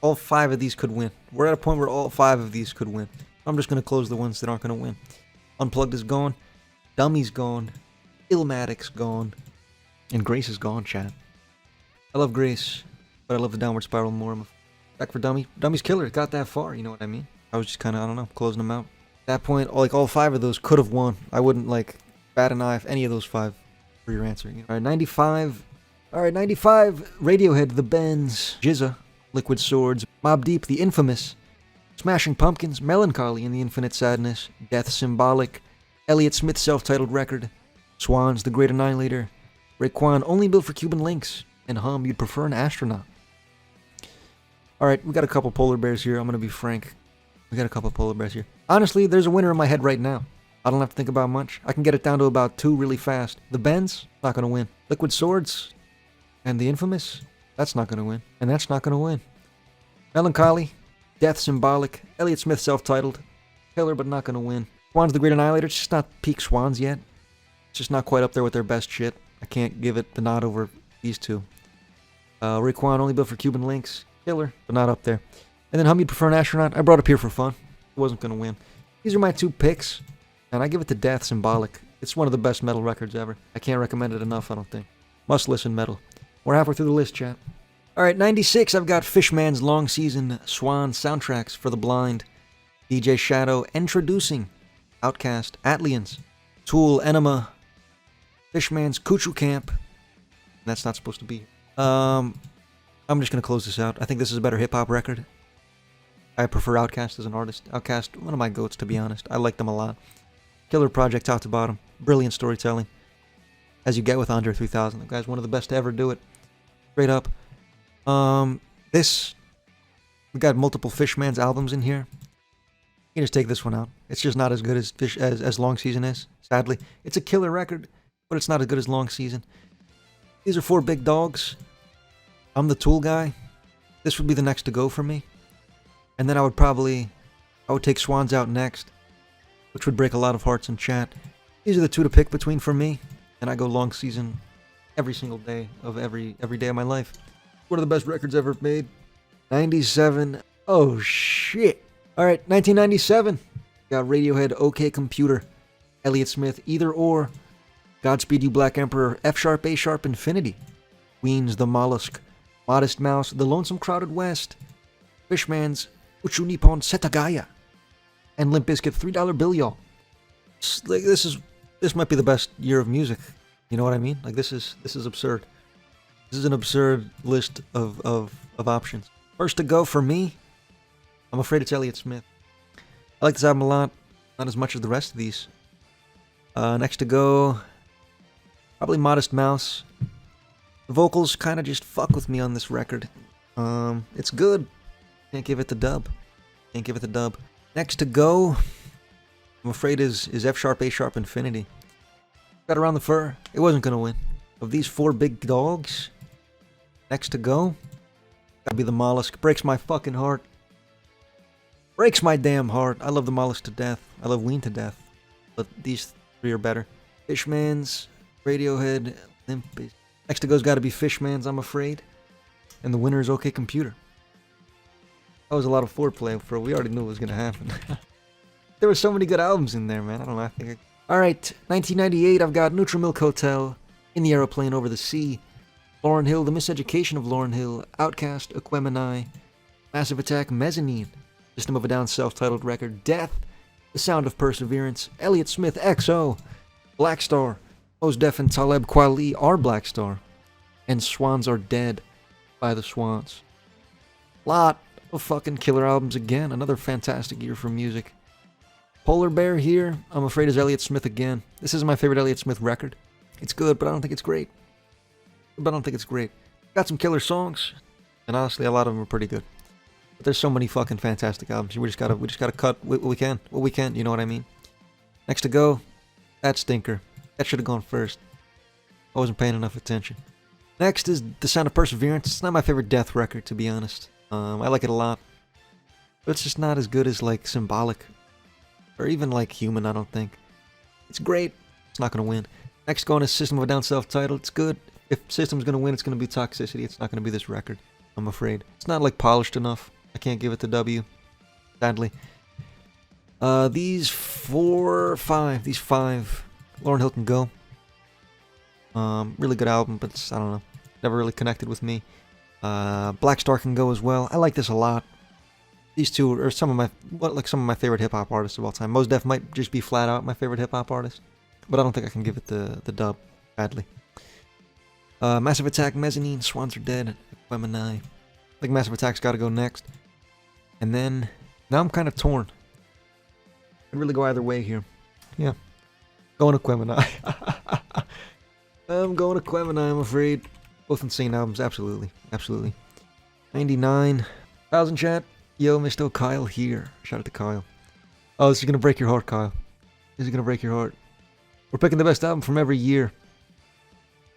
All 5 of these could win. We're at a point where all 5 of these could win. I'm just going to close the ones that aren't going to win. Unplugged is gone. Dummy's gone. Illmatic's gone. And Grace is gone, chat. I love Grace, but I love the Downward Spiral more. I'm back for Dummy. Dummy's killer. It got that far, you know what I mean? I was just kind of, I don't know, closing them out. At that point, like, all 5 of those could have won. I wouldn't, like, bat an eye if any of those 5 were your answer. You know? Alright, 95. Alright, 95. Radiohead, The Bends, Jizza, Liquid Swords, Mobb Deep, The Infamous, Smashing Pumpkins, Melancholy and the Infinite Sadness, Death Symbolic, Elliott Smith's self-titled record, Swans, The Great Annihilator, Raekwon, Only Built for Cuban Links, and Hum, You'd Prefer an Astronaut. Alright, we got a couple polar bears here, I'm gonna be frank. We got a couple polar bears here. Honestly, there's a winner in my head right now. I don't have to think about much. I can get it down to about 2 really fast. The Bends, not gonna win. Liquid Swords, and The Infamous, that's not gonna win. And that's not gonna win. Melancholy, Death Symbolic, Elliott Smith self-titled, killer but not gonna win. Swans, The Great Annihilator, it's just not peak Swans yet. It's just not quite up there with their best shit. I can't give it the nod over these 2. Raekwon, Only Built for Cuban Links, killer, but not up there. And then Hum, You'd Prefer an Astronaut, I brought up here for fun. It wasn't gonna win. These are my 2 picks, and I give it to Death Symbolic. It's one of the best metal records ever. I can't recommend it enough, I don't think. Must listen metal. We're halfway through the list, chat. Alright, 96, I've got Fishman's Long Season Swan soundtracks for the blind. DJ Shadow, Introducing, Outcast, Atlians, Tool, Enema, Fishman's Cuckoo Camp. That's not supposed to be. I'm just gonna close this out. I think this is a better hip-hop record. I prefer Outkast as an artist. Outkast, one of my goats, to be honest. I like them a lot. Killer project, top to bottom. Brilliant storytelling. As you get with Andre 3000. The guy's one of the best to ever do it. Straight up. We got multiple Fishman's albums in here. You can just take this one out. It's just not as good as Long Season is, sadly. It's a killer record, but it's not as good as Long Season. These are 4 big dogs. I'm the Tool guy. This would be the next to go for me. And then I would take Swans out next, which would break a lot of hearts in chat. These are the 2 to pick between for me, and I go Long Season every single day of every day of my life. One of the best records ever made. 97. Oh shit. Alright, 1997. Got Radiohead, OK Computer, Elliott Smith, Either Or, Godspeed You Black Emperor, F Sharp, A Sharp, Infinity, Queens, The Mollusk, Modest Mouse, The Lonesome Crowded West, Fishman's Uchu Nippon Setagaya, and Limp Bizkit $3 Bill, y'all. Like, this might be the best year of music. You know what I mean? Like, this is absurd. This is an absurd list of options. First to go for me, I'm afraid it's Elliott Smith. I like this album a lot. Not as much as the rest of these. Next to go, probably Modest Mouse. The vocals kind of just fuck with me on this record. It's good. Can't give it the dub. Can't give it the dub. Next to go, I'm afraid is F Sharp, A Sharp, Infinity. Got Around the Fur. It wasn't gonna win. Of these 4 big dogs, next to go, gotta be The Mollusk. Breaks my fucking heart. Breaks my damn heart. I love The Mollusk to death. I love Ween to death. But these 3 are better. Fishman's, Radiohead, Limp Bizkit. Next to go's gotta be Fishman's, I'm afraid. And the winner is OK Computer. That was a lot of foreplay, for we already knew it was gonna happen. There were so many good albums in there, man. I don't know. Alright, 1998, I've got Nutrimilk Hotel, In the Aeroplane Over the Sea, Lauryn Hill, The Miseducation of Lauryn Hill, Outcast, Aquemini, Massive Attack, Mezzanine, System of a Down self-titled record, Death, The Sound of Perseverance, Elliott Smith, XO, Black Star, Mos Def and Talib Kweli are Black Star, and Swans Are Dead by the Swans. Lot of fucking killer albums again, another fantastic year for music. Polar Bear here, I'm afraid, is Elliott Smith again. This isn't my favorite Elliott Smith record. It's good, but I don't think it's great. Got some killer songs, and honestly, a lot of them are pretty good. But there's so many fucking fantastic albums. We just gotta cut what we can. You know what I mean? Next to go, That stinker. That should have gone first. I wasn't paying enough attention. Next is The Sound of Perseverance. It's not my favorite Death record, to be honest. I like it a lot. But it's just not as good as, like, Symbolic. Or even, like, Human, I don't think. It's great. It's not going to win. Next going is System of a Down self-titled. It's good. If System's going to win, it's going to be Toxicity. It's not going to be this record, I'm afraid. It's not, like, polished enough. I can't give it the W. Sadly. These five. Lauryn Hill Can Go. Really good album, but I don't know. Never really connected with me. Black Star Can Go as well. I like this a lot. These two are some of my favorite hip hop artists of all time. Mos Def might just be flat out my favorite hip hop artist, but I don't think I can give it the dub. Badly. Massive Attack, Mezzanine, Swans Are Dead, Gemini. I think Massive Attack's got to go next. And then now I'm kind of torn. I'd really go either way here. Yeah, going to Gemini. I'm going to Gemini, I'm afraid. Both insane albums, absolutely. 99. 1,000 chat. Yo, Mysto, Kyle here. Shout out to Kyle. Oh, this is going to break your heart, Kyle. This is going to break your heart. We're picking the best album from every year.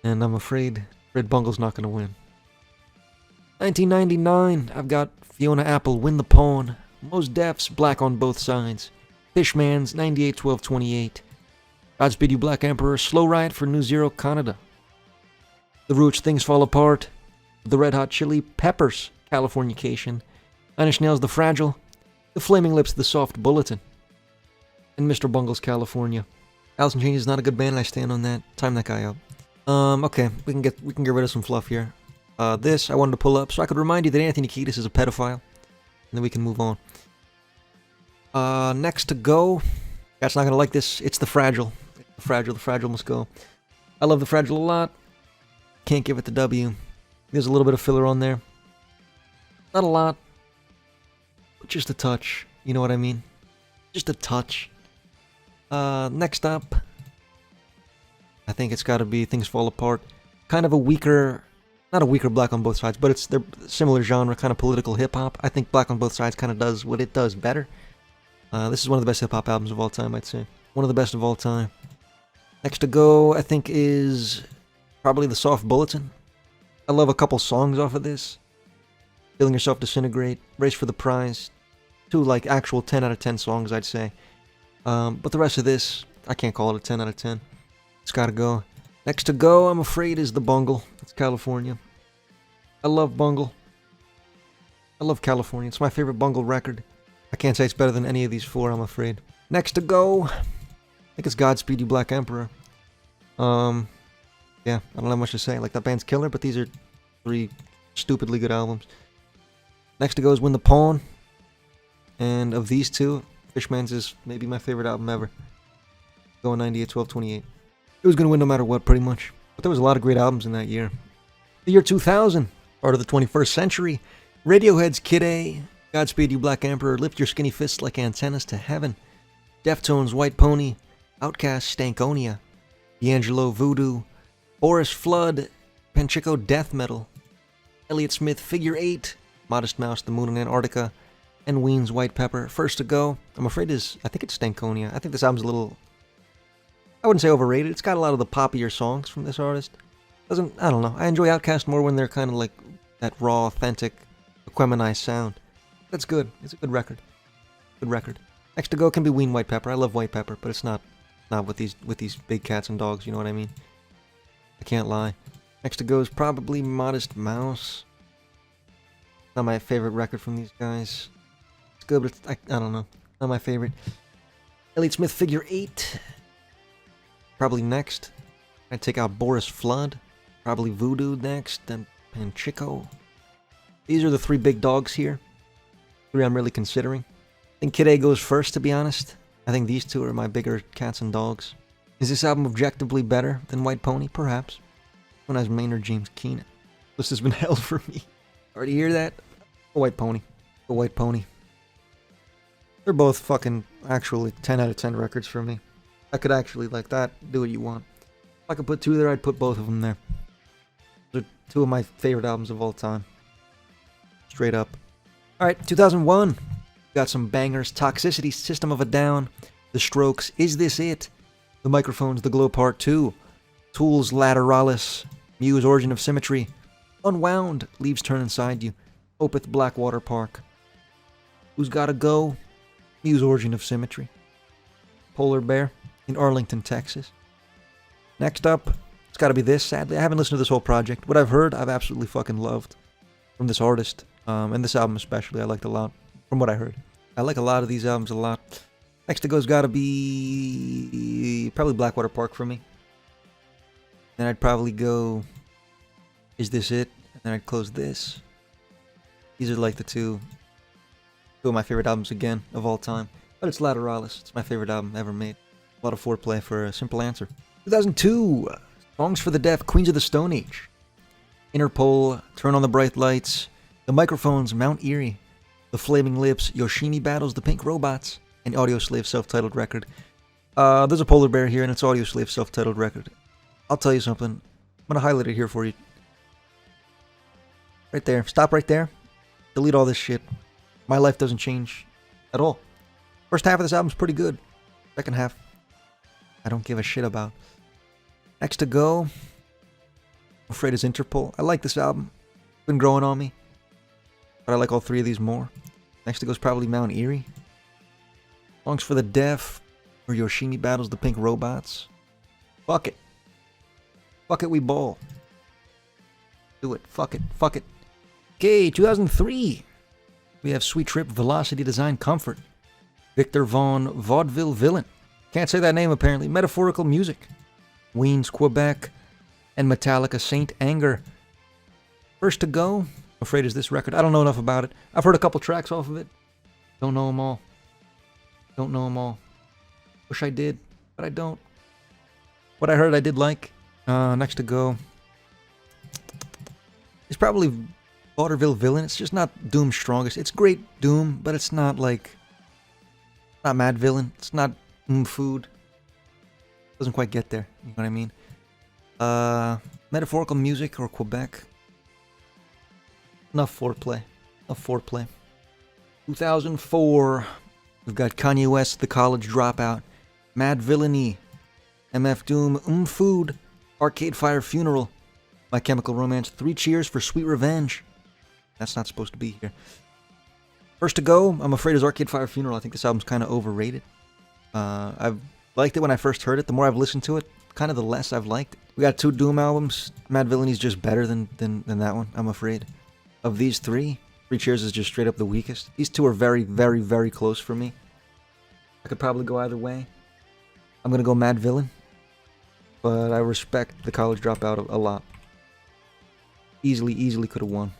And I'm afraid Red Bungle's not going to win. 1999. I've got Fiona Apple, Win the Pawn. Mos Def's Black on Both Sides. Fishman's 98-12-28. Godspeed You Black Emperor, Slow Riot for New Zero Canada. The Roots, Things Fall Apart. The Red Hot Chili Peppers, Californication. Nine Inch Nails, The Fragile. The Flaming Lips, The Soft Bulletin. And Mr. Bungle's California. Alice in Chains is not a good band, and I stand on that. Time that guy out. Okay, we can get rid of some fluff here. This I wanted to pull up so I could remind you that Anthony Kiedis is a pedophile. And then we can move on. Next to go. That's not gonna like this. It's The Fragile. The Fragile must go. I love The Fragile a lot. Can't give it the W. There's a little bit of filler on there. Not a lot. But just a touch. You know what I mean? Just a touch. Next up. I think it's gotta be Things Fall Apart. Kind of a weaker... Not a weaker Black on Both Sides, but they're similar genre, kind of political hip-hop. I think Black on Both Sides kind of does what it does better. This is one of the best hip-hop albums of all time, I'd say. One of the best of all time. Next to go, I think, is probably The Soft Bulletin. I love a couple songs off of this. Feeling Yourself Disintegrate, Race for the Prize. Two, like, actual 10 out of 10 songs, I'd say. But the rest of this, I can't call it a 10 out of 10. It's gotta go. Next to go, I'm afraid, is The Bungle. It's California. I love Bungle. I love California. It's my favorite Bungle record. I can't say it's better than any of these four, I'm afraid. Next to go, I think it's Godspeed You Black Emperor. Yeah, I don't have much to say. Like, that band's killer, but these are three stupidly good albums. Next to go is Win the Pawn. And of these two, Fishman's is maybe my favorite album ever. Going 98-12-28. It was going to win no matter what, pretty much. But there was a lot of great albums in that year. The year 2000, part of the 21st century. Radiohead's Kid A. Godspeed You Black Emperor, Lift Your Skinny Fists Like Antennas to Heaven. Deftones, White Pony. Outkast, Stankonia. D'Angelo, Voodoo. Boris Flood, Panchico, Death Metal. Elliott Smith, Figure 8. Modest Mouse, The Moon in Antarctica. And Ween's White Pepper. First to go, I'm afraid I think it's Stankonia. I think this album's a little, I wouldn't say overrated. It's got a lot of the poppier songs from this artist. I don't know. I enjoy Outkast more when they're kind of like that raw, authentic, Aquemanized sound. That's good. It's a good record. Good record. Next to go can be Ween White Pepper. I love White Pepper, but it's not with these big cats and dogs, you know what I mean? I can't lie. Next to go is probably Modest Mouse. Not my favorite record from these guys. It's good, but I don't know. Not my favorite. Elliott Smith, Figure 8. Probably next. I'd take out Boris Flood. Probably Voodoo next. Then Panchico. These are the three big dogs here. Three I'm really considering. I think Kid A goes first, to be honest. I think these two are my bigger cats and dogs. Is this album objectively better than White Pony? Perhaps. One has Maynard James Keenan. This has been hell for me. Already hear that? A White Pony. A White Pony. They're both fucking actually 10 out of 10 records for me. I could actually, like that, do what you want. If I could put two there, I'd put both of them there. Those are two of my favorite albums of all time. Straight up. Alright, 2001. Got some bangers. Toxicity, System of a Down. The Strokes, Is This It? The The Microphones, The Glow Part 2. Tools, Lateralis. Muse, Origin of Symmetry. Unwound, Leaves Turn Inside You. Opeth, Blackwater Park. Who's Gotta Go? Muse, Origin of Symmetry. Polar Bear in Arlington, Texas. Next up, it's gotta be this, sadly. I haven't listened to this whole project. What I've heard, I've absolutely fucking loved from this artist. And this album especially, I liked a lot from what I heard. I like a lot of these albums a lot. Next to go's gotta be probably Blackwater Park for me. Then I'd probably go Is This It? And then I'd close this. These are like the two of my favorite albums again of all time. But it's Lateralis. It's my favorite album ever made. A lot of foreplay for a simple answer. 2002, Songs for the Deaf, Queens of the Stone Age. Interpol, Turn on the Bright Lights. The Microphones, Mount Erie. The Flaming Lips, Yoshimi Battles the Pink Robots. And Audioslave self-titled record. There's a polar bear here and it's Audioslave self-titled record. I'll tell you something. I'm going to highlight it here for you. Right there. Stop right there. Delete all this shit. My life doesn't change at all. First half of this album's pretty good. Second half, I don't give a shit about. Next to go, I'm afraid is Interpol. I like this album. It's been growing on me. But I like all three of these more. Next to go is probably Mount Erie. Songs for the Deaf, or Yoshimi Battles the Pink Robots. Fuck it. Fuck it, we ball. Do it. Fuck it. Fuck it. Okay, 2003. We have Sweet Trip, Velocity Design, Comfort. Victor Von Vaudeville Villain. Can't say that name apparently. Metaphorical Music. Weens, Quebec. And Metallica, Saint Anger. First to go, I'm afraid is this record. I don't know enough about it. I've heard a couple tracks off of it. Don't know them all. Don't know them all. Wish I did, but I don't. What I heard I did like. Next to go is probably Vaudeville Villain. It's just not Doom's strongest. It's great Doom, but it's not like... not Mad Villain. It's not Food. Doesn't quite get there. You know what I mean? Metaphorical Music or Quebec. Enough foreplay. Enough foreplay. 2004. We've got Kanye West, The College Dropout. Mad Villainy. MF Doom, Food. Arcade Fire Funeral. My Chemical Romance. 3 Cheers for Sweet Revenge. That's not supposed to be here. First to go, I'm afraid, is Arcade Fire Funeral. I think this album's kind of overrated. I've liked it when I first heard it. The more I've listened to it, kind of the less I've liked it. We got 2 Doom albums. Mad Villainy just better than that one, I'm afraid. Of these 3, 3 Cheers is just straight up the weakest. These 2 are very, very, very close for me. I could probably go either way. I'm going to go Mad Villain. But I respect The College Dropout a lot. Easily could have won.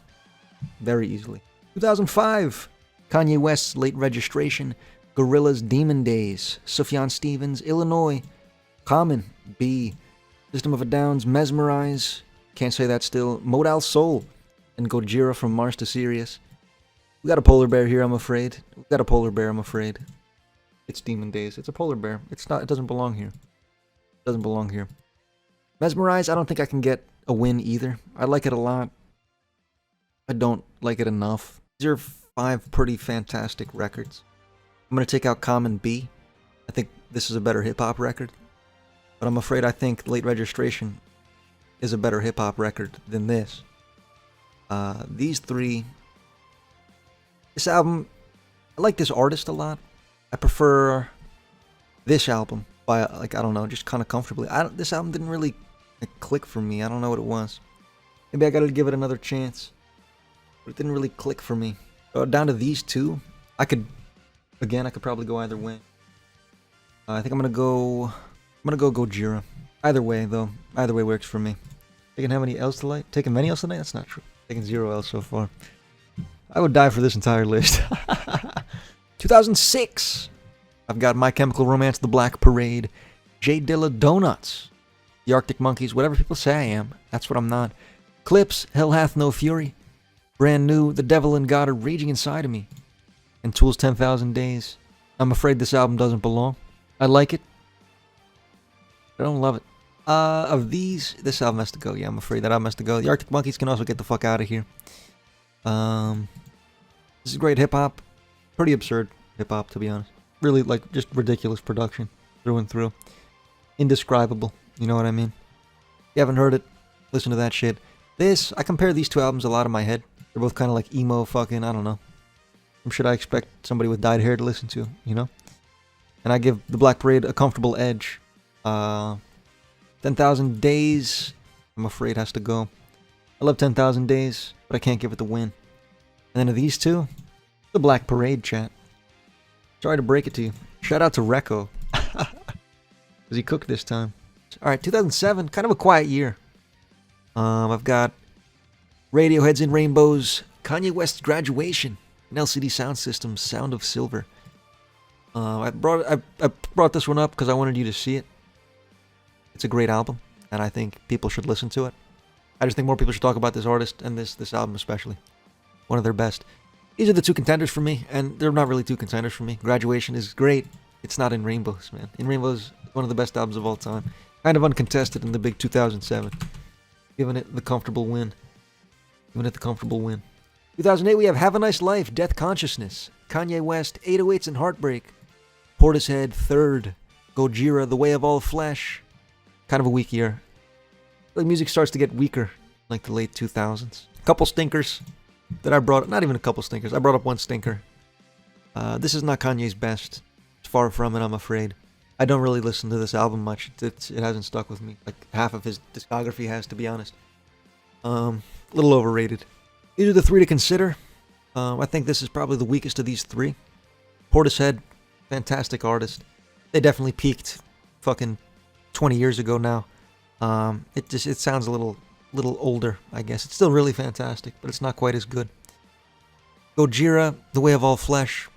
Very easily. 2005. Kanye West's Late Registration. Gorillaz, Demon Days. Sufjan Stevens, Illinois. Common, B. System of a Down's Mesmerize. Can't say that still. Modal Soul. And Gojira from Mars to Sirius. We got a polar bear here, I'm afraid. We got a polar bear, I'm afraid. It's Demon Days. It's a polar bear. It's not. It doesn't belong here. It doesn't belong here. Mesmerize, I don't think I can get a win either. I like it a lot. I don't like it enough. These are 5 pretty fantastic records. I'm going to take out Common B. I think this is a better hip-hop record. But I'm afraid I think Late Registration is a better hip-hop record than this. These 3... This album... I like this artist a lot. I prefer this album by, like, I don't know, just kind of comfortably. This album didn't really click for me. I don't know what it was. Maybe I gotta give it another chance. But it didn't really click for me. Down to these 2. I could probably go either way. I think I'm gonna go Gojira. Either way, though. Either way works for me. Taking how many L's tonight? Taking many L's tonight? That's not true. Taking 0 L's so far. I would die for this entire list. 2006. I've got My Chemical Romance, The Black Parade, J Dilla Donuts, The Arctic Monkeys, whatever people say I am. That's what I'm not. Clips, Hell Hath No Fury, Brand New, The Devil and God Are Raging Inside of Me, and Tool's 10,000 Days. I'm afraid this album doesn't belong. I like it. I don't love it. Of these, this album has to go. Yeah, I'm afraid that album has to go. The Arctic Monkeys can also get the fuck out of here. This is great hip-hop. Pretty absurd hip-hop, to be honest. Really, like, just ridiculous production through and through. indescribable. You know what I mean? If you haven't heard it, listen to that shit. I compare these two albums a lot in my head. They're both kind of like emo fucking, I don't know. Some shit I expect somebody with dyed hair to listen to, you know? And I give The Black Parade a comfortable edge. 10,000 Days, I'm afraid, has to go. I love 10,000 Days, but I can't give it the win. And then of these two, The Black Parade, chat. Sorry to break it to you. Shout out to Recco. Because he cooked this time. Alright, 2007, kind of a quiet year. I've got Radiohead's In Rainbows, Kanye West's Graduation, and LCD Sound System's Sound of Silver. I brought this one up because I wanted you to see it. It's a great album, and I think people should listen to it. I just think more people should talk about this artist and this album especially. One of their best. These are the two contenders for me, and they're not really two contenders for me. Graduation is great. It's not In Rainbows, man. In Rainbows is one of the best albums of all time. Kind of uncontested in the big 2007. Giving it the comfortable win. 2008, we have a Nice Life, Death Consciousness, Kanye West, 808s and Heartbreak, Portishead, Third, Gojira, The Way of All Flesh. Kind of a weak year. Like music starts to get weaker, like the late 2000s. A couple stinkers that I brought, not even a couple stinkers, I brought up one stinker. This is not Kanye's best. It's far from it, I'm afraid. I don't really listen to this album much. It hasn't stuck with me. Like half of his discography has, to be honest. A little overrated. These are the three to consider. I think this is probably the weakest of these three. Portishead, fantastic artist. They definitely peaked fucking 20 years ago now. It sounds a little older, I guess. It's still really fantastic, but it's not quite as good. Gojira, The Way of All Flesh.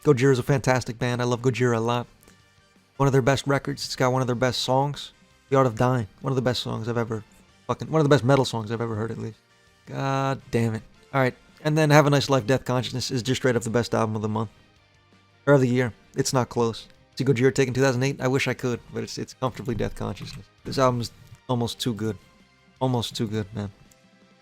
Gojira is a fantastic band. I love Gojira a lot. One of their best records. It's got one of their best songs. The Art of Dying. One of the best songs I've ever... one of the best metal songs I've ever heard, at least. God damn it. Alright. And then Have a Nice Life, Death Consciousness is just straight up the best album of the month. Or of the year. It's not close. See Gojira taken 2008? I wish I could, but it's comfortably Death Consciousness. This album's almost too good. Almost too good, man.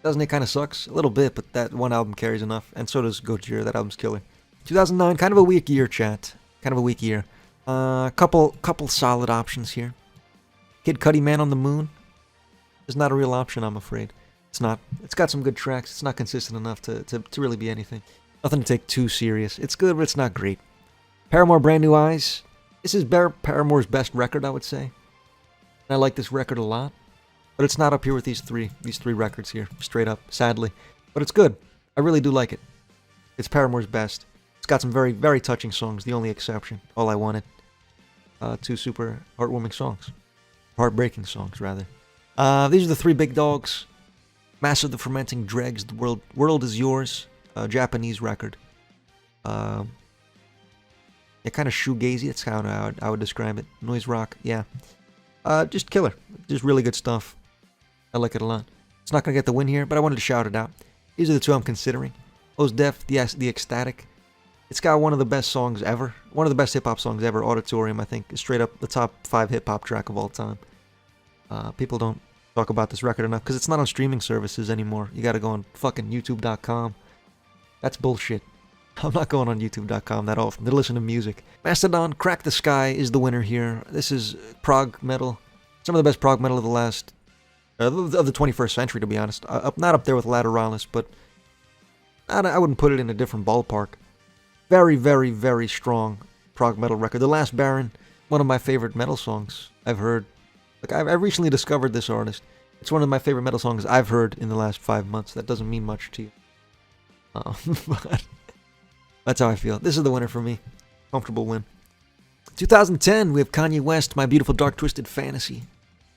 2008 kind of sucks. A little bit, but that one album carries enough. And so does Gojira. That album's killer. 2009, kind of a weak year, chat. Kind of a weak year. Couple solid options here. Kid Cudi, Man on the Moon. Is not a real option, I'm afraid. It's not. It's got some good tracks. It's not consistent enough to really be anything. Nothing to take too serious. It's good, but it's not great. Paramore, Brand New Eyes. This is Paramore's best record, I would say. And I like this record a lot. But it's not up here with these three records here, straight up, sadly. But it's good. I really do like it. It's Paramore's best. It's got some very, very touching songs, the only exception. All I Wanted. Two super heartwarming songs. Heartbreaking songs, rather. These are the three big dogs. Master of the Fermenting Dregs, The World Is Yours. Japanese record. Yeah, kind of shoegazy, that's how I would describe it. Noise rock, yeah. Just killer. Just really good stuff. I like it a lot. It's not going to get the win here, but I wanted to shout it out. These are the two I'm considering. Mos Def, The Ecstatic. It's got one of the best songs ever. One of the best hip-hop songs ever. Auditorium, I think, is straight up the top 5 hip-hop track of all time. People don't talk about this record enough because it's not on streaming services anymore. You got to go on fucking YouTube.com. That's bullshit. I'm not going on YouTube.com that often to listen to music. Mastodon, Crack the Sky is the winner here. This is prog metal. Some of the best prog metal of the last... of the 21st century, to be honest. Not up there with Lateralis, but... I wouldn't put it in a different ballpark. Very, very, very strong prog metal record. The Last Baron, one of my favorite metal songs I've heard. Like, I recently discovered this artist. It's one of my favorite metal songs I've heard in the last 5 months. That doesn't mean much to you. But that's how I feel. This is the winner for me. Comfortable win. 2010, we have Kanye West, My Beautiful Dark Twisted Fantasy.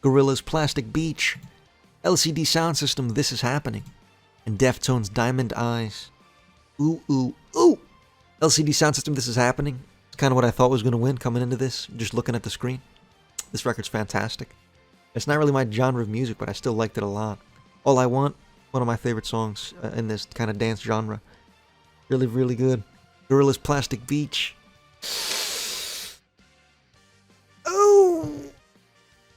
Gorillaz, Plastic Beach. LCD Sound System, This Is Happening. And Deftones, Diamond Eyes. Ooh, ooh, ooh! LCD Sound System, This Is Happening. It's kind of what I thought was going to win coming into this, just looking at the screen. This record's fantastic. It's not really my genre of music, but I still liked it a lot. All I Want, one of my favorite songs in this kind of dance genre. Really, really good. Gorillaz, Plastic Beach. Oh!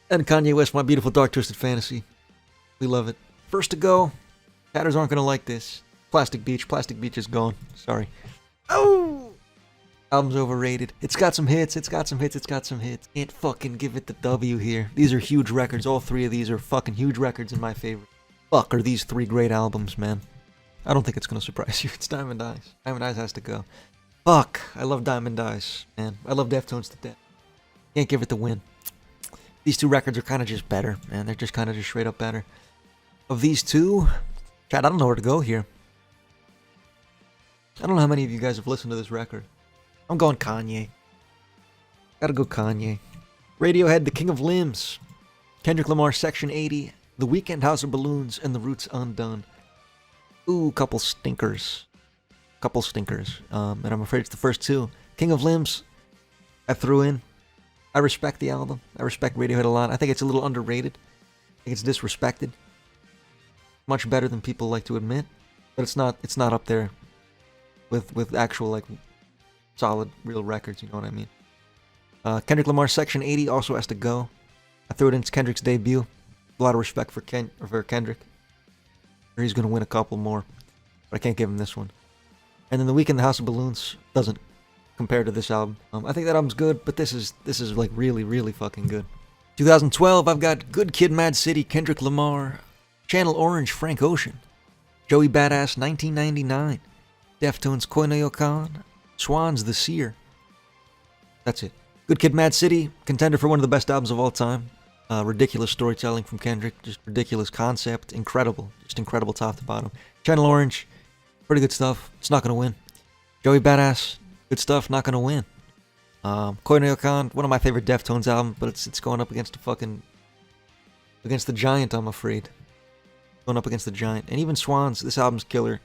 And Kanye West, My Beautiful Dark Twisted Fantasy. We love it. First to go. Hatters aren't going to like this. Plastic Beach. Plastic Beach is gone. Sorry. Oh! Album's overrated. It's got some hits, it's got some hits, it's got some hits. Can't fucking give it the W here. These are huge records. All three of these are fucking huge records in my favor. Fuck, are these three great albums, man. I don't think it's gonna surprise you. It's Diamond Eyes. Diamond Eyes has to go. Fuck, I love Diamond Eyes, man. I love Deftones to death. Can't give it the win. These two records are kind of just better, man. They're just kind of just straight up better. Of these two, Chad, I don't know where to go here. I don't know how many of you guys have listened to this record. I'm going Kanye. Gotta go Kanye. Radiohead, The King of Limbs. Kendrick Lamar, Section 80. The Weeknd, House of Balloons, and The Roots Undone. Ooh, couple stinkers. And I'm afraid it's the first two. King of Limbs, I threw in. I respect the album. I respect Radiohead a lot. I think it's a little underrated. I think it's disrespected. Much better than people like to admit. But it's not up there with actual, like, solid, real records, you know what I mean? Kendrick Lamar, Section 80 also has to go. I threw it in. It's Kendrick's debut. A lot of respect for Kendrick. Or he's going to win a couple more. But I can't give him this one. And then The Weeknd, The House of Balloons doesn't compare to this album. I think that album's good, but this is like really, really fucking good. 2012, I've got Good Kid, Mad City, Kendrick Lamar, Channel Orange, Frank Ocean, Joey Badass, 1999, Deftones, Koino Yokan, Swans, The Seer. That's it. Good Kid, Mad City, contender for one of the best albums of all time. Ridiculous storytelling from Kendrick, just ridiculous concept, incredible, just incredible top to bottom. Channel Orange, pretty good stuff. It's not gonna win. Joey Badass, good stuff, not gonna win. Koino Yokan, one of my favorite Deftones albums, but it's going up against against the Giant, I'm afraid. Going up against the Giant. And even Swans, this album's killer.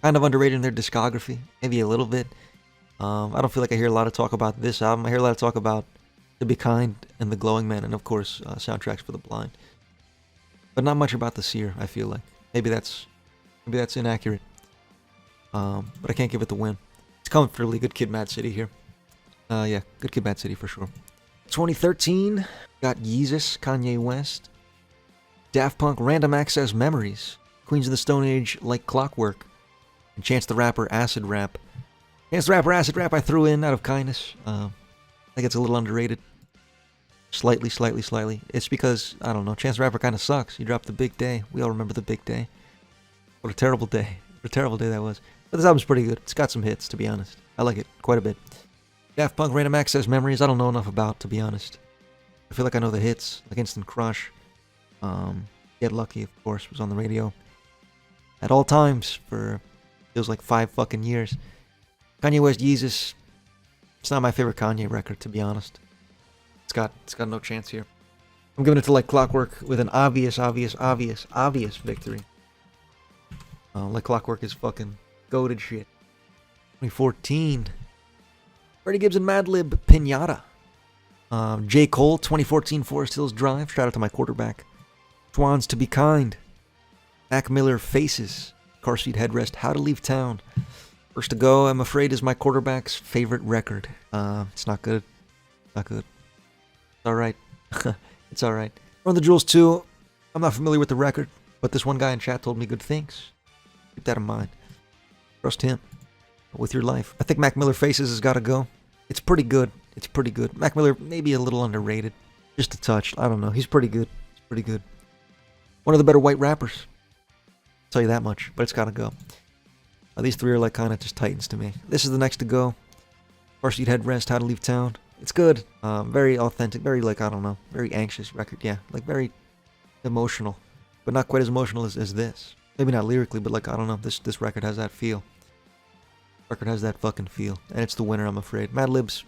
Kind of underrated in their discography, maybe a little bit. I don't feel like I hear a lot of talk about this album. I hear a lot of talk about To Be Kind and The Glowing Man, and of course, Soundtracks for the Blind. But not much about The Seer, I feel like. Maybe that's inaccurate. But I can't give it the win. It's comfortably Good Kid, Mad City here. Yeah, Good Kid, Mad City for sure. 2013, got Yeezus, Kanye West, Daft Punk, Random Access Memories, Queens of the Stone Age, Like Clockwork, and Chance the Rapper, Acid Rap. Chance the Rapper, Acid Rap I threw in out of kindness. I think it's a little underrated. Slightly. It's because, I don't know, Chance the Rapper kind of sucks. He dropped The Big Day. We all remember The Big Day. What a terrible day. What a terrible day that was. But this album's pretty good. It's got some hits, to be honest. I like it quite a bit. Daft Punk, Random Access Memories, I don't know enough about, to be honest. I feel like I know the hits, like Instant Crush. Get Lucky, of course, was on the radio. At all times for, feels like 5 fucking years. Kanye West, Yeezus. It's not my favorite Kanye record, to be honest. It's got no chance here. I'm giving it to Like Clockwork with an obvious victory. Like Clockwork is fucking goated shit. 2014. Freddie Gibbs and Madlib, Pinata. J. Cole, 2014 Forest Hills Drive. Shout out to my quarterback. Swans, To Be Kind. Mac Miller, Faces. Car Seat Headrest, How to Leave Town. First to Go, I'm afraid, is my quarterback's favorite record. It's not good. Not good. It's alright. It's alright. Run the Jewels 2. I'm not familiar with the record, but this one guy in chat told me good things. Keep that in mind. Trust him with your life. I think Mac Miller, Faces has got to go. It's pretty good. It's pretty good. Mac Miller, maybe a little underrated. Just a touch. I don't know. He's pretty good. He's pretty good. One of the better white rappers. I'll tell you that much, but it's got to go. These three are like kind of just titans to me. This is the next to go. Car Seat Headrest, How to Leave Town. It's good. Very authentic. Very, like, I don't know. Very anxious record. Yeah, like very emotional. But not quite as emotional as this. Maybe not lyrically, but like, I don't know. This record has that feel. Record has that fucking feel. And it's the winner, I'm afraid. Madlib's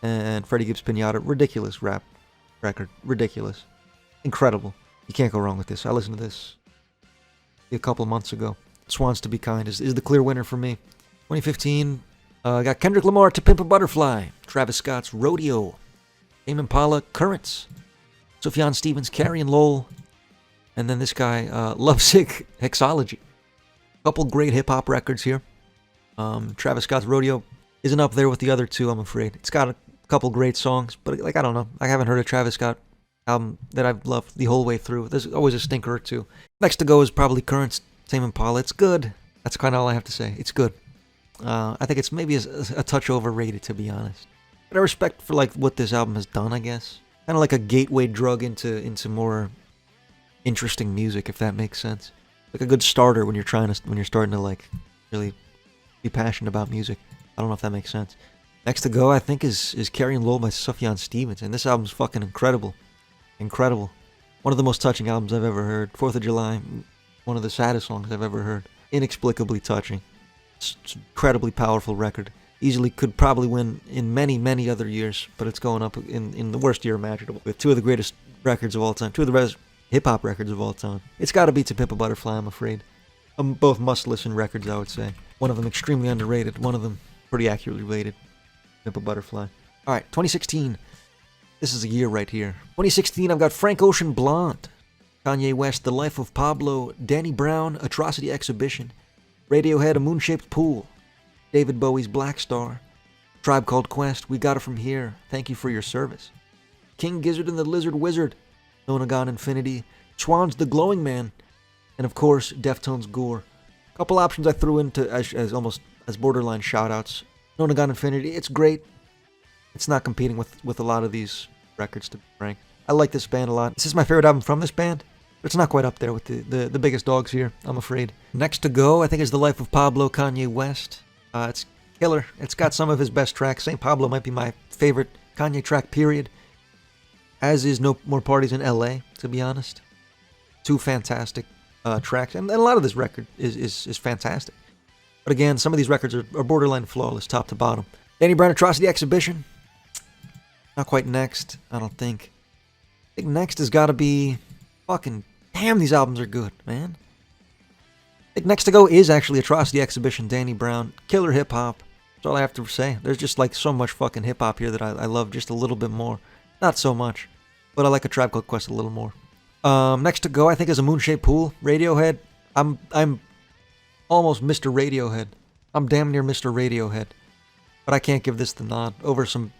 and Freddie Gibbs Pinata. Ridiculous rap record. Ridiculous. Incredible. You can't go wrong with this. I listened to this a couple of months ago. Swans, To Be Kind is the clear winner for me. 2015, got Kendrick Lamar, To Pimp a Butterfly. Travis Scott's Rodeo. Tame Impala, Currents. Sufjan Stevens, Carrion Lowell. And then this guy, Lovesick, Hexology. Couple great hip-hop records here. Travis Scott's Rodeo isn't up there with the other two, I'm afraid. It's got a couple great songs, but like, I don't know. I haven't heard a Travis Scott album that I've loved the whole way through. There's always a stinker or two. Next to go is probably Currents, Tame Impala. It's good. That's kind of all I have to say. It's good. I think it's maybe a touch overrated, to be honest. But I respect for like what this album has done, I guess. Kind of like a gateway drug into more interesting music, if that makes sense. Like a good starter when you're starting to like really be passionate about music. I don't know if that makes sense. Next to go, I think, is Carrying Low by Sufjan Stevens, and this album's fucking incredible. Incredible. One of the most touching albums I've ever heard. 4th of July, one of the saddest songs I've ever heard. Inexplicably touching. It's an incredibly powerful record. Easily could probably win in many, many other years, but it's going up in the worst year imaginable. With two of the greatest records of all time, two of the best hip-hop records of all time. It's gotta be To Pimp a Butterfly, I'm afraid. Both must-listen records, I would say. One of them extremely underrated, one of them pretty accurately rated. Pimp a Butterfly. Alright, 2016. This is a year right here. 2016, I've got Frank Ocean, Blonde. Kanye West, The Life of Pablo. Danny Brown, Atrocity Exhibition. Radiohead, A Moon-Shaped Pool. David Bowie's Black Star. Tribe Called Quest, We Got It From Here. Thank You For Your Service. King Gizzard and the Lizard Wizard. Nona Gone Infinity. Swans, The Glowing Man. And of course, Deftones' Gore. A couple options I threw into as almost as borderline shoutouts. Nona Gone Infinity, it's great. It's not competing with a lot of these records, to be frank. I like this band a lot. This is my favorite album from this band, but it's not quite up there with the biggest dogs here, I'm afraid. Next to go, I think, is The Life of Pablo, Kanye West. It's killer. It's got some of his best tracks. St. Pablo might be my favorite Kanye track, period. As is No More Parties in L.A., to be honest. Two fantastic tracks, and a lot of this record is fantastic. But again, some of these records are borderline flawless, top to bottom. Danny Brown, Atrocity Exhibition. Not quite next, I don't think. I think next has got to be... Fucking... Damn, these albums are good, man. I think next to go is actually Atrocity Exhibition, Danny Brown. Killer hip-hop. That's all I have to say. There's just like so much fucking hip-hop here that I love just a little bit more. Not so much. But I like A Tribe Called Quest a little more. Next to go, I think, is A Moon-Shaped Pool. Radiohead. I'm almost Mr. Radiohead. I'm damn near Mr. Radiohead. But I can't give this the nod.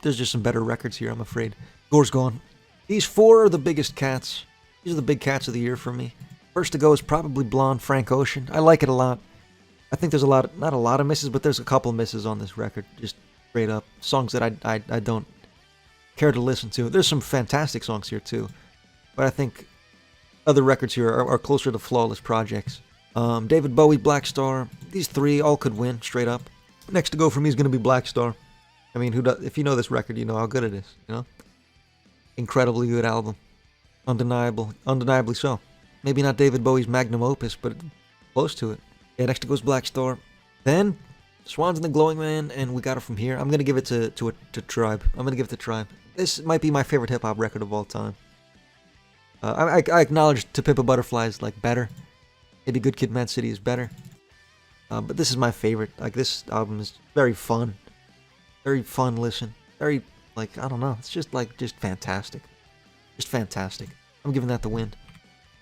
There's just some better records here, I'm afraid. Gore's gone. These four are the biggest cats. These are the big cats of the year for me. First to go is probably Blonde, Frank Ocean. I like it a lot. I think there's not a lot of misses, but there's a couple misses on this record. Just straight up. Songs that I don't care to listen to. There's some fantastic songs here too. But I think other records here are closer to flawless projects. David Bowie, Black Star. These three all could win, straight up. Next to go for me is going to be Black Star. I mean, if you know this record, you know how good it is, you know? Incredibly good album. Undeniably so. Maybe not David Bowie's magnum opus, but close to it. Yeah, next to goes Black Star. Then, Swans and the Glowing Man, and We Got It From Here. I'm going to give it to Tribe. I'm going to give it to Tribe. This might be my favorite hip-hop record of all time. I acknowledge To Pimp a Butterfly is, like, better. Maybe Good Kid, Mad City is better. But this is my favorite. Like, this album is very fun. Very fun listen. Very, like, I don't know. It's just fantastic. Just fantastic. I'm giving that the win.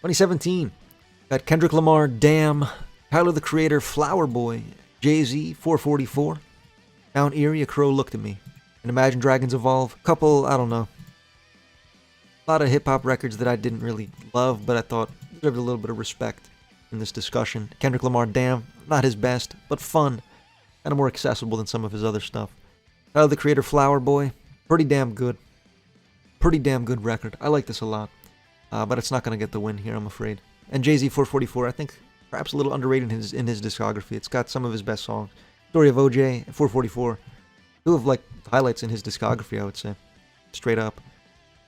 2017. Got Kendrick Lamar, Damn. Tyler, the Creator, Flower Boy. Jay-Z, 444. Mount Eerie, A Crow Looked at Me. And Imagine Dragons Evolve. Couple, I don't know. A lot of hip-hop records that I didn't really love, but I thought deserved a little bit of respect in this discussion. Kendrick Lamar, Damn. Not his best, but fun. Kind of more accessible than some of his other stuff. Tyler, the Creator, Flower Boy. Pretty damn good. Pretty damn good record. I like this a lot. But it's not going to get the win here, I'm afraid. And Jay-Z 444, I think perhaps a little underrated in his discography. It's got some of his best songs. Story of OJ, 444. Two of like highlights in his discography, I would say. Straight up.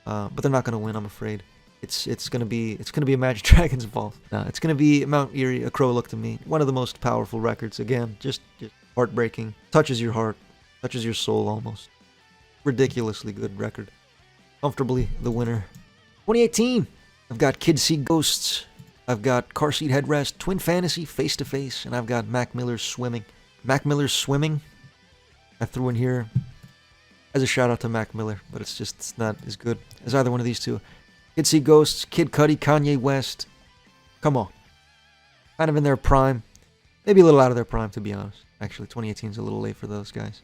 But they're not going to win, I'm afraid. It's gonna be Imagine Dragons Evolve. No, it's gonna be Mount Eerie, A Crow Looked at Me. One of the most powerful records. Again, just heartbreaking. Touches your heart. Touches your soul almost. Ridiculously good record. Comfortably the winner. 2018. I've got Kids See Ghosts. I've got Car Seat Headrest, Twin Fantasy, Face to Face, and I've got Mac Miller's Swimming. Mac Miller's Swimming, I threw in here as a shout out to Mac Miller, but it's not as good as either one of these two. Kids See Ghosts, Kid Cudi, Kanye West. Come on. Kind of in their prime. Maybe a little out of their prime, to be honest. Actually, 2018 is a little late for those guys.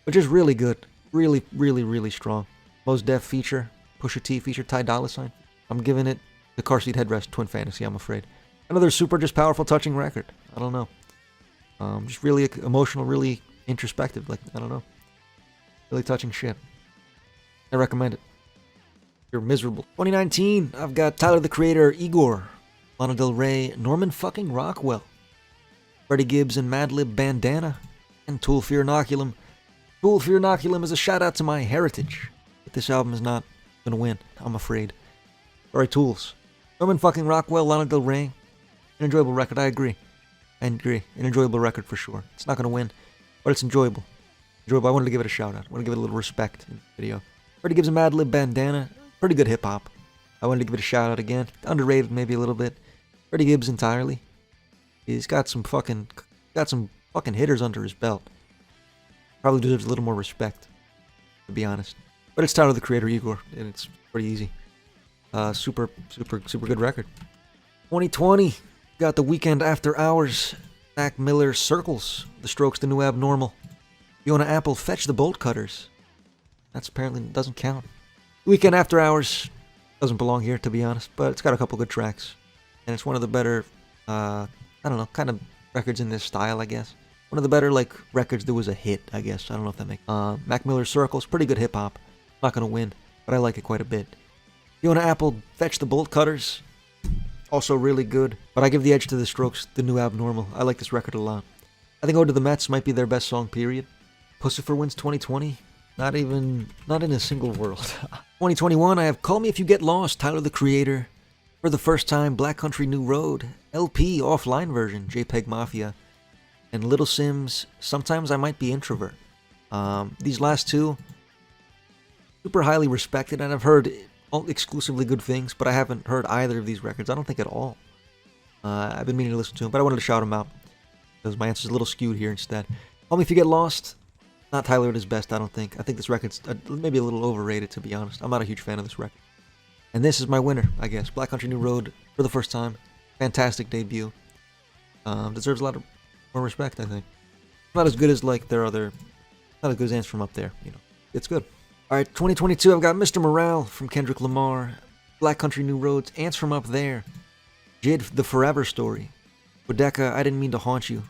But just really good. Really, really, really strong. Mos Def feature. Pusha T feature. Ty Dolla $ign. I'm giving it the Car Seat Headrest, Twin Fantasy, I'm afraid. Another super just powerful, touching record. I don't know. Just really emotional, really introspective. Like, I don't know. Really touching shit. I recommend it. You're miserable. 2019, I've got Tyler the Creator, Igor, Lana Del Rey, Norman fucking Rockwell, Freddie Gibbs and Madlib Bandana, and Tool Fear Inoculum. Tool Fear Inoculum is a shout out to my heritage. But this album is not gonna win, I'm afraid. Sorry, Tools. Norman fucking Rockwell, Lana Del Rey. An enjoyable record, I agree. An enjoyable record for sure. It's not gonna win, but it's enjoyable. Enjoyable. I wanted to give it a shout out. I want to give it a little respect in the video. Freddie Gibbs and Madlib Bandana. Pretty good hip hop. I wanted to give it a shout out again. Underrated maybe a little bit. Freddie Gibbs entirely. He's got some fucking hitters under his belt. Probably deserves a little more respect, to be honest. But it's Tyler the Creator, Igor, and it's pretty easy. Super good record. 2020, got The Weekend After Hours, Mac Miller, Circles, The Strokes, The New Abnormal, Fiona Apple, Fetch the Bolt Cutters. That's apparently doesn't count. Weekend After Hours doesn't belong here, to be honest, but it's got a couple good tracks, and it's one of the better, I don't know, kind of records in this style, I guess. One of the better, like, records that was a hit, I guess. I don't know if that makes Mac Miller's Circles, pretty good hip-hop. Not gonna win, but I like it quite a bit. Fiona Apple, Fetch the Bolt Cutters, also really good, but I give the edge to The Strokes, The New Abnormal. I like this record a lot. I think Ode to the Mets might be their best song, period. Pussifer wins 2020. Not in a single world. 2021, I have Call Me If You Get Lost, Tyler the Creator. For the First Time, Black Country New Road. LP, offline version, JPEG Mafia. And Little Sims, Sometimes I Might Be Introvert. These last two, super highly respected, and I've heard exclusively good things, but I haven't heard either of these records. I don't think at all. I've been meaning to listen to them, but I wanted to shout them out, because my answer's a little skewed here instead. Call Me If You Get Lost. Not Tyler at his best, I don't think. I think this record's maybe a little overrated, to be honest. I'm not a huge fan of this record. And this is my winner, I guess. Black Country New Road, For the First Time. Fantastic debut. Deserves a lot of more respect, I think. Not as good as, like, their other... Not as good as Ants From Up There, you know. It's good. Alright, 2022, I've got Mr. Morale from Kendrick Lamar. Black Country New Roads, Ants From Up There. Jid, The Forever Story. Bodeka, I Didn't Mean to Haunt You.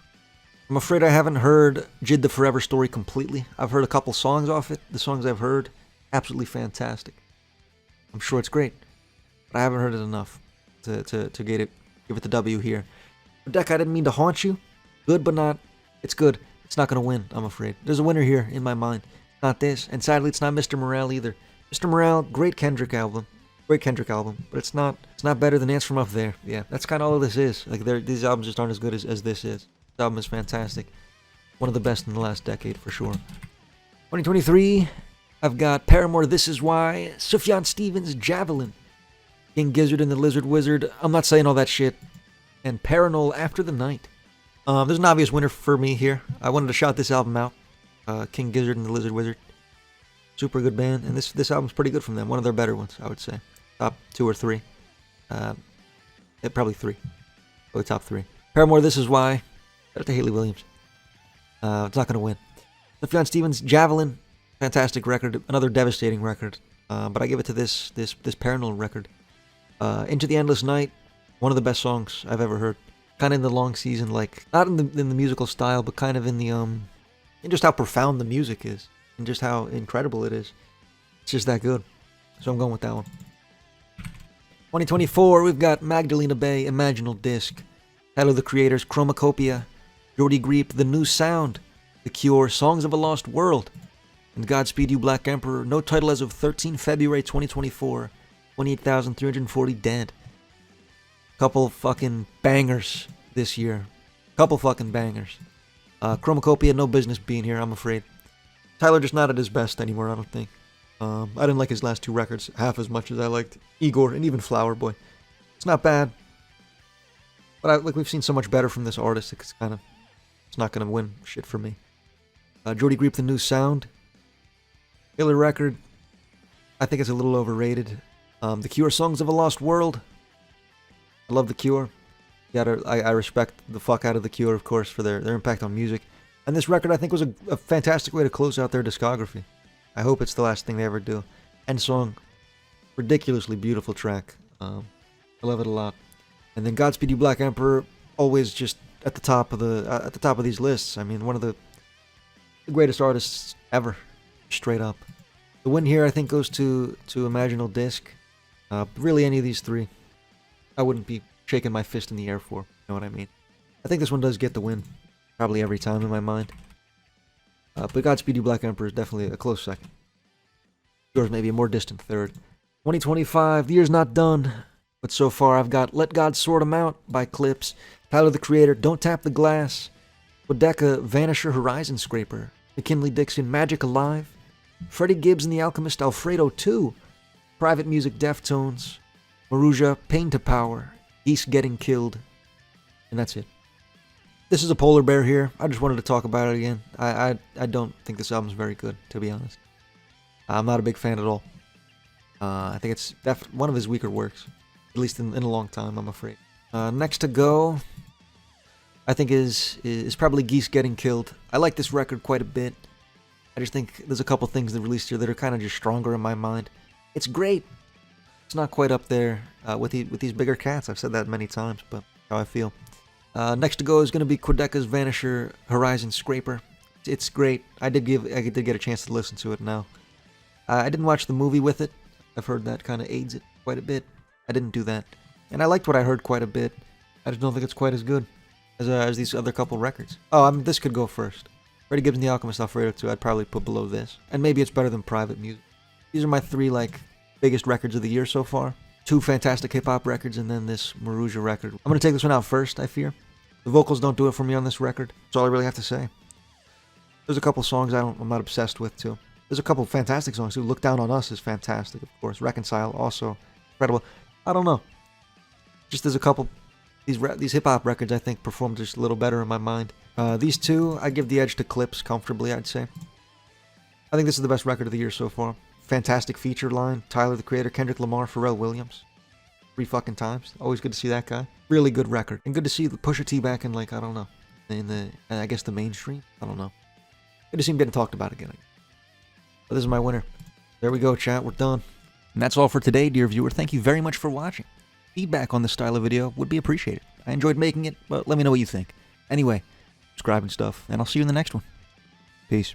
I'm afraid I haven't heard Jid the Forever Story completely. I've heard a couple songs off it. The songs I've heard, absolutely fantastic. I'm sure it's great, but I haven't heard it enough to give it the W here. Deck, I Didn't Mean to Haunt You. Good, but not. It's good. It's not going to win, I'm afraid. There's a winner here in my mind. Not this, and sadly, it's not Mr. Morale either. Mr. Morale, great Kendrick album. Great Kendrick album, but it's not better than Ants From Up There. Yeah, that's kind of all this is. Like, these albums just aren't as good as this is. This album is fantastic. One of the best in the last decade, for sure. 2023, I've got Paramore, This Is Why, Sufjan Stevens, Javelin, King Gizzard and the Lizard Wizard, I'm not saying all that shit, and Paranol, After the Night. There's an obvious winner for me here. I wanted to shout this album out. King Gizzard and the Lizard Wizard. Super good band, and this album's pretty good from them. One of their better ones, I would say. Top 2 or 3. Probably 3. Probably top 3. Paramore, This Is Why. Shout out to Haley Williams. It's not going to win. Sufjan Stevens, Javelin, fantastic record, another devastating record. But I give it to this Paranol record. Into the Endless Night, one of the best songs I've ever heard. Kind of in the long season, like not in the musical style, but kind of in the in just how profound the music is, and just how incredible it is. It's just that good. So I'm going with that one. 2024, we've got Magdalena Bay, Imaginal Disc, Tyler the Creator's Chromacopia, Jordy Greep, The New Sound, The Cure, Songs of a Lost World, and Godspeed You Black Emperor. No title as of 13 February 2024. 28,340 dead. Couple fucking bangers this year. Couple fucking bangers. Chromacopia, no business being here, I'm afraid. Tyler just not at his best anymore, I don't think. I didn't like his last 2 records half as much as I liked Igor and even Flower Boy. It's not bad. But we've seen so much better from this artist, it's not gonna win shit for me. Jordy Greep, The New Sound. Killer record. I think it's a little overrated. The Cure, Songs of a Lost World. I love The Cure. I respect the fuck out of The Cure, of course, for their impact on music. And this record, I think, was a fantastic way to close out their discography. I hope it's the last thing they ever do. End song. Ridiculously beautiful track. I love it a lot. And then Godspeed You Black Emperor, always just at the top of these lists. I mean, one of the greatest artists ever, straight up. The win here, I think, goes to Imaginal Disc. Really, any of these three, I wouldn't be shaking my fist in the air for. You know what I mean? I think this one does get the win, probably every time in my mind. But Godspeed You Black Emperor is definitely a close second. Yours may be a more distant third. 2025, the year's not done, but so far I've got Let God Sort 'Em Out by Clips, Tyler the Creator, Don't Tap the Glass, Quedeca, Vanisher, Horizon Scraper, McKinley Dixon, Magic Alive, Freddie Gibbs and the Alchemist, Alfredo 2, Private Music, Deftones, Maruja, Pain to Power, Geese Getting Killed, and that's it. This is a polar bear here. I just wanted to talk about it again. I don't think this album's very good, to be honest. I'm not a big fan at all. I think it's one of his weaker works, at least in a long time, I'm afraid. Next to go, I think is probably Geese Getting Killed. I like this record quite a bit. I just think there's a couple things that released here that are kind of just stronger in my mind. It's great. It's not quite up there with these bigger cats. I've said that many times, but how I feel. Next to go is going to be Quedeca's Vanisher, Horizon Scraper. It's great. I did get a chance to listen to it now. I didn't watch the movie with it. I've heard that kind of aids it quite a bit. I didn't do that. And I liked what I heard quite a bit. I just don't think it's quite as good as these other couple records. Oh, I mean, this could go first. Freddie Gibbs and the Alchemist, Alfredo 2, I'd probably put below this. And maybe it's better than Private Music. These are my three, biggest records of the year so far. 2 fantastic hip-hop records, and then this Maruja record. I'm going to take this one out first, I fear. The vocals don't do it for me on this record. That's all I really have to say. There's a couple songs I'm not obsessed with, too. There's a couple fantastic songs, too. Look Down on Us is fantastic, of course. Reconcile, also incredible. I don't know. Just there's a couple... These hip-hop records, I think, perform just a little better in my mind. These two, I give the edge to Clips comfortably, I'd say. I think this is the best record of the year so far. Fantastic feature line. Tyler the Creator, Kendrick Lamar, Pharrell Williams. 3 fucking times. Always good to see that guy. Really good record. And good to see Pusha T back in, I don't know, in I guess the mainstream? I don't know. Good to see him getting talked about again. But this is my winner. There we go, chat. We're done. And that's all for today, dear viewer. Thank you very much for watching. Feedback on this style of video would be appreciated. I enjoyed making it, but let me know what you think. Anyway, subscribe and stuff, and I'll see you in the next one. Peace.